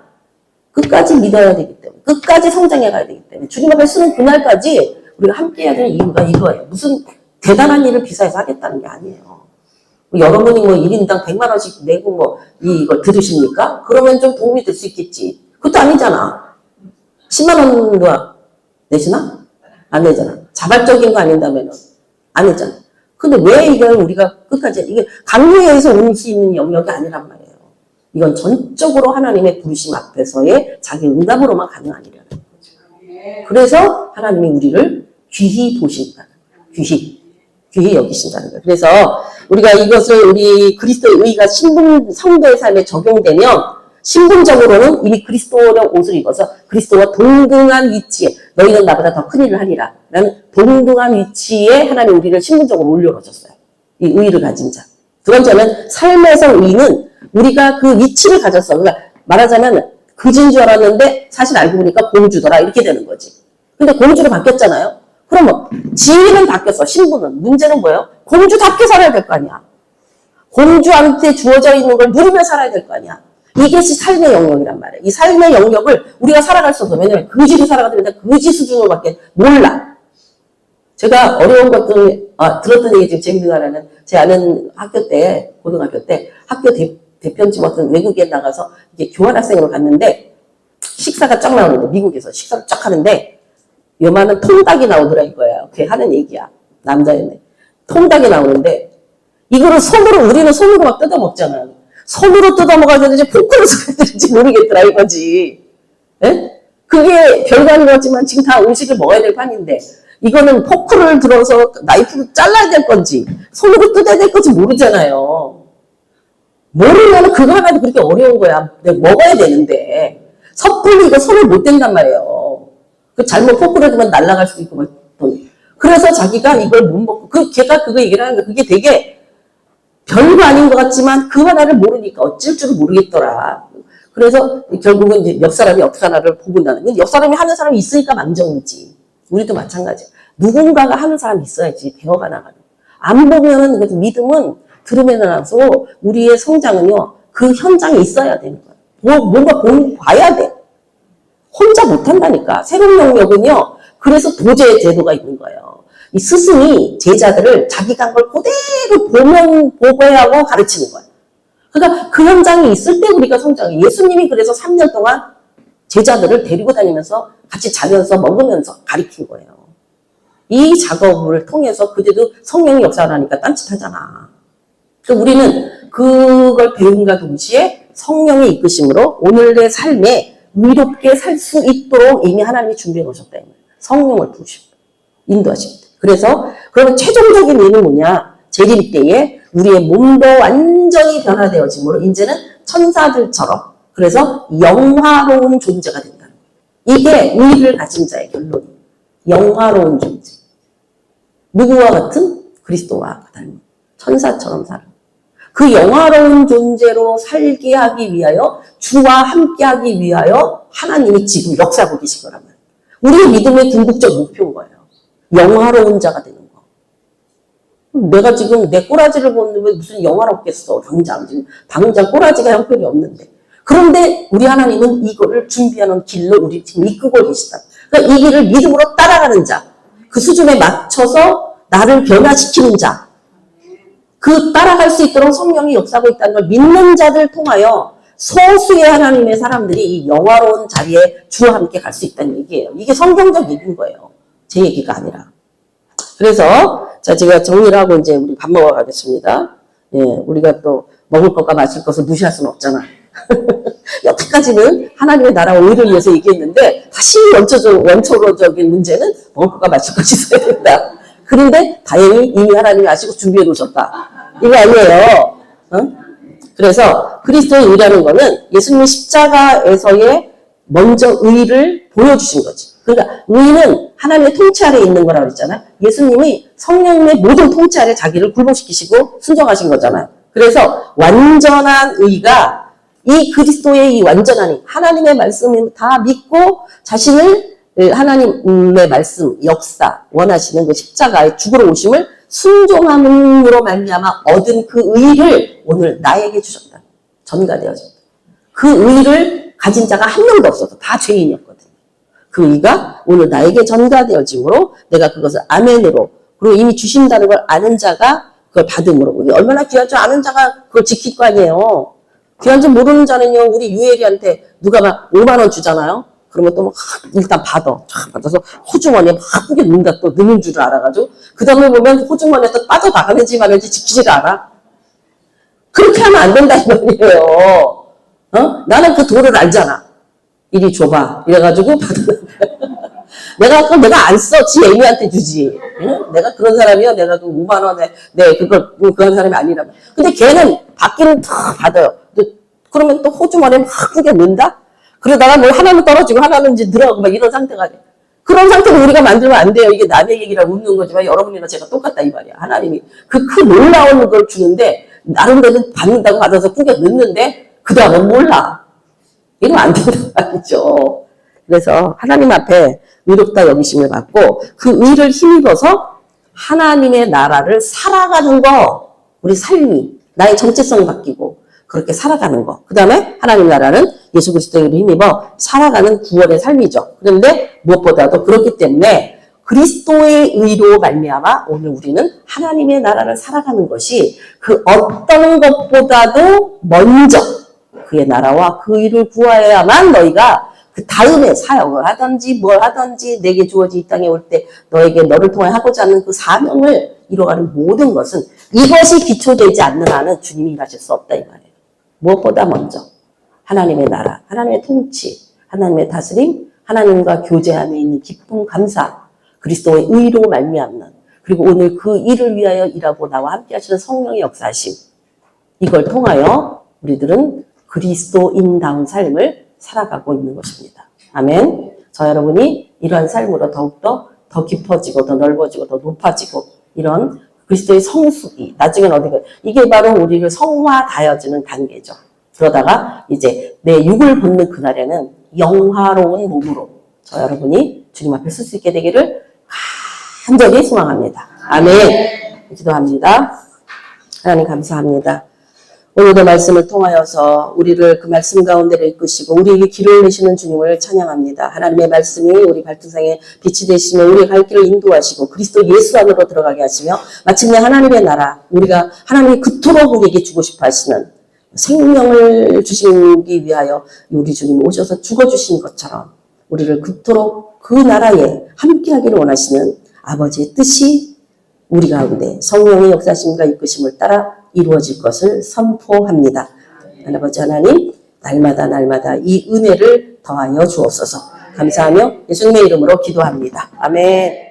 끝까지 믿어야 되기 때문에, 끝까지 성장해 가야 되기 때문에, 주님 앞에 쓰는 그날까지 우리가 함께 해야 되는 이유가 이거예요. 무슨 대단한 일을 비사해서 하겠다는 게 아니에요. 여러분이 뭐 1인당 100만 원씩 내고 뭐 이걸 들으십니까? 그러면 좀 도움이 될 수 있겠지. 그것도 아니잖아. 10만 원 누가 내시나? 안 내잖아. 자발적인 거 아닌다면은 안 내잖아. 근데 왜 이걸 우리가 끝까지 이게 강요에 의해서 올 수 있는 영역이 아니란 말이에요. 이건 전적으로 하나님의 부르심 앞에서의 자기 응답으로만 가능한 일이라는 거죠. 그래서 하나님이 우리를 귀히 보신다는 거예요. 귀히 여기신다는 거예요. 그래서 우리가 이것을 우리 그리스도의 의가 성도의 삶에 적용되면 신분적으로는 이미 그리스도의 옷을 입어서 그리스도와 동등한 위치에 너희는 나보다 더 큰 일을 하리라 라는 동등한 위치에 하나님 우리를 신분적으로 올려놓으셨어요. 이 의를 가진 자. 두 번째는 삶에서 의는 우리가 그 위치를 가졌어. 그러니까 말하자면 그진 줄 알았는데 사실 알고 보니까 공주더라 이렇게 되는 거지. 근데 공주로 바뀌었잖아요. 그러면 지위는 바뀌었어. 신분은. 문제는 뭐예요? 공주답게 살아야 될 거 아니야. 공주한테 주어져 있는 걸 누리며 살아야 될 거 아니야. 이것이 삶의 영역이란 말이에요. 이 삶의 영역을 우리가 살아갈 수 없어. 왜냐면 거지로 살아가다 보니까 거지 수준으로밖에 몰라. 제가 어려운 것들 들었던 얘기 지금 재밌는 거 하나는 제 아는 학교 때 고등학교 때 학교 대표님 어떤 외국에 나가서 이제 교환학생으로 갔는데 식사가 쫙 나오는데 미국에서 식사를 쫙 하는데 요만한 통닭이 나오더라 이거야. 그게 하는 얘기야. 남자였네. 통닭이 나오는데 이거를 우리는 손으로 막 뜯어 먹잖아. 손으로 뜯어 먹어야 되는지 포크로 써야 되는지 모르겠더라 이거지. 에? 그게 별거 아닌 것 같지만 지금 다 음식을 먹어야 될 판인데 이거는 포크를 들어서 나이프로 잘라야 될 건지 손으로 뜯어야 될 건지 모르잖아요. 모르면 그거 하나도 그렇게 어려운 거야. 내가 먹어야 되는데 섣불리 이거 손을 못 댄단 말이에요. 그 잘못 포크를 두면 날아갈 수도 있고 그래서 자기가 이걸 못 먹고 걔가 그거 얘기를 하는데 그게 되게 별거 아닌 것 같지만 그 하나를 모르니까 어쩔 줄을 모르겠더라. 그래서 결국은 이제 옆 사람이 옆 사람을 보고 나는. 근데 옆 사람이 하는 사람이 있으니까 망정이지. 우리도 마찬가지야. 누군가가 하는 사람이 있어야지 배워가 나가는. 안 보면은 믿음은 들으면 나서 우리의 성장은요 그 현장에 있어야 되는 거야. 뭔가 봐야 돼. 혼자 못한다니까. 새로운 영역은요. 그래서 도제 제도가 있는 거예요. 이 스승이 제자들을 자기가 한 걸 그대로 보고야 하고 가르치는 거예요. 그러니까 그 현장이 있을 때 우리가 성장해. 예수님이 그래서 3년 동안 제자들을 데리고 다니면서 같이 자면서 먹으면서 가르친 거예요. 이 작업을 통해서 그때도 성령이 역사를 하니까 딴짓하잖아. 그러니까 우리는 그걸 배움과 동시에 성령의 이끄심으로 오늘의 삶에 의롭게 살 수 있도록 이미 하나님이 준비해 놓으셨다. 성령을 부으십니다. 인도하십니다. 그래서 그러면 최종적인 의는 뭐냐? 재림 때에 우리의 몸도 완전히 변화되어지므로 이제는 천사들처럼 그래서 영화로운 존재가 된다. 이게 의를 가진 자의 결론이에요. 영화로운 존재. 누구와 같은? 그리스도와 닮은 천사처럼 살아. 그 영화로운 존재로 살게 하기 위하여 주와 함께 하기 위하여 하나님이 지금 역사하고 계신 거란 말이에요. 우리의 믿음의 궁극적 목표인 거예요. 영화로운 자가 되는 거. 내가 지금 내 꼬라지를 보는데 무슨 영화롭겠어. 당장 꼬라지가 형편이 없는데. 그런데 우리 하나님은 이거를 준비하는 길로 우리 지금 이끌고 계시다. 그러니까 이 길을 믿음으로 따라가는 자. 그 수준에 맞춰서 나를 변화시키는 자. 그 따라갈 수 있도록 성령이 역사하고 있다는 걸 믿는 자들 통하여 소수의 하나님의 사람들이 이 영화로운 자리에 주와 함께 갈 수 있다는 얘기예요. 이게 성경적 얘기인 거예요. 제 얘기가 아니라. 그래서 자 제가 정리를 하고 이제 우리 밥 먹으러 가겠습니다. 예, 우리가 또 먹을 것과 마실 것을 무시할 수는 없잖아. 여태까지는 하나님의 나라와 의를 위해서 얘기했는데 다시 원초적인 문제는 먹을 것과 마실 것이 있어야 된다. 그런데 다행히 이미 하나님이 아시고 준비해 놓으셨다. 이거 아니에요. 어? 그래서 그리스도의 의라는 거는 예수님의 십자가에서의 먼저 의를 보여주신 거지. 그러니까 의는 하나님의 통치 아래에 있는 거라고 그랬잖아요. 예수님이 성령의 모든 통치 아래 자기를 굴복시키시고 순종하신 거잖아요. 그래서 완전한 의가 이 그리스도의 이 완전한 의, 하나님의 말씀을 다 믿고 자신을 하나님의 말씀, 역사, 원하시는 그 십자가의 죽으러 오심을 순종함으로 말미암아 얻은 그 의를 오늘 나에게 주셨다. 전가되어졌다. 그 의를 가진 자가 한 명도 없어서 다 죄인이었거든. 그 의가 오늘 나에게 전가되어짐으로 내가 그것을 아멘으로 그리고 이미 주신다는 걸 아는 자가 그걸 받음으로 얼마나 귀한 줄 아는 자가 그걸 지킬 거 아니에요. 귀한 줄 모르는 자는요. 우리 유엘이한테 누가 막 5만 원 주잖아요. 그러면 또 막 일단 받아서 호주머니에 막 크게 넣는다 또 넣는 줄을 알아가지고 그 다음에 보면 호주머니에 또 빠져나가는지 말는지 지키지를 않아. 그렇게 하면 안 된다 이 말이에요. 어? 나는 그 도를 알잖아. 이리 줘봐. 이래가지고 내가 안 써. 지 애미한테 주지. 응? 내가 그런 사람이야. 내가 그 5만 원에 그런 사람이 아니라. 근데 걔는 받기는 다 받아요. 그러면 또 호주머니에 막 크게 넣는다? 그러다가 뭐 하나는 떨어지고 하나는 이제 들어가고 막 이런 상태가 돼. 그런 상태를 우리가 만들면 안 돼요. 이게 남의 얘기라고 웃는 거지만 여러분이나 제가 똑같다 이 말이야. 하나님이 그 큰 놀라운 걸 주는데 나름대로 받는다고 받아서 꾸겨 넣는데 그 다음은 몰라. 이러면 안 된단 말이죠. 그래서 하나님 앞에 의롭다 여기심을 받고 그 의를 힘입어서 하나님의 나라를 살아가는 거. 우리 삶이 나의 정체성이 바뀌고 그렇게 살아가는 거. 그 다음에 하나님 나라는 예수 그리스도의 의를 힘입어 살아가는 구원의 삶이죠. 그런데 무엇보다도 그렇기 때문에 그리스도의 의로 말미암아 오늘 우리는 하나님의 나라를 살아가는 것이 그 어떤 것보다도 먼저 그의 나라와 그 의를 구하여야만 너희가 그 다음에 사역을 하든지 뭘 하든지 내게 주어진 이 땅에 올 때 너를 통해 하고자 하는 그 사명을 이뤄가는 모든 것은 이것이 기초되지 않는 한은 주님이 일하실 수 없다 이 말이에요. 무엇보다 먼저 하나님의 나라, 하나님의 통치, 하나님의 다스림, 하나님과 교제 안에 있는 기쁨, 감사, 그리스도의 의로 말미암는 그리고 오늘 그 일을 위하여 일하고 나와 함께 하시는 성령의 역사하심 이걸 통하여 우리들은 그리스도인다운 삶을 살아가고 있는 것입니다. 아멘. 저 여러분이 이러한 삶으로 더욱더 더 깊어지고 더 넓어지고 더 높아지고 이런 그리스도의 성숙이 나중에는 어디가 이게 바로 우리를 성화다여지는 단계죠. 그러다가 이제 내 육을 벗는 그날에는 영화로운 몸으로 저 여러분이 주님 앞에 설 수 있게 되기를 간절히 소망합니다. 아멘. 기도합니다. 하나님 감사합니다. 오늘도 말씀을 통하여서 우리를 그 말씀 가운데로 이끄시고 우리에게 길을 내시는 주님을 찬양합니다. 하나님의 말씀이 우리 발등상에 빛이 되시며 우리의 갈 길을 인도하시고 그리스도 예수 안으로 들어가게 하시며 마침내 하나님의 나라 우리가 하나님이 그토록 우리에게 주고 싶어 하시는 생명을 주시기 위하여 우리 주님이 오셔서 죽어주신 것처럼 우리를 그토록 그 나라에 함께하기를 원하시는 아버지의 뜻이 우리 가운데 성령의 역사심과 이끄심을 따라 이루어질 것을 선포합니다. 아버지 하나님 날마다 이 은혜를 더하여 주옵소서. 감사하며 예수님의 이름으로 기도합니다. 아멘.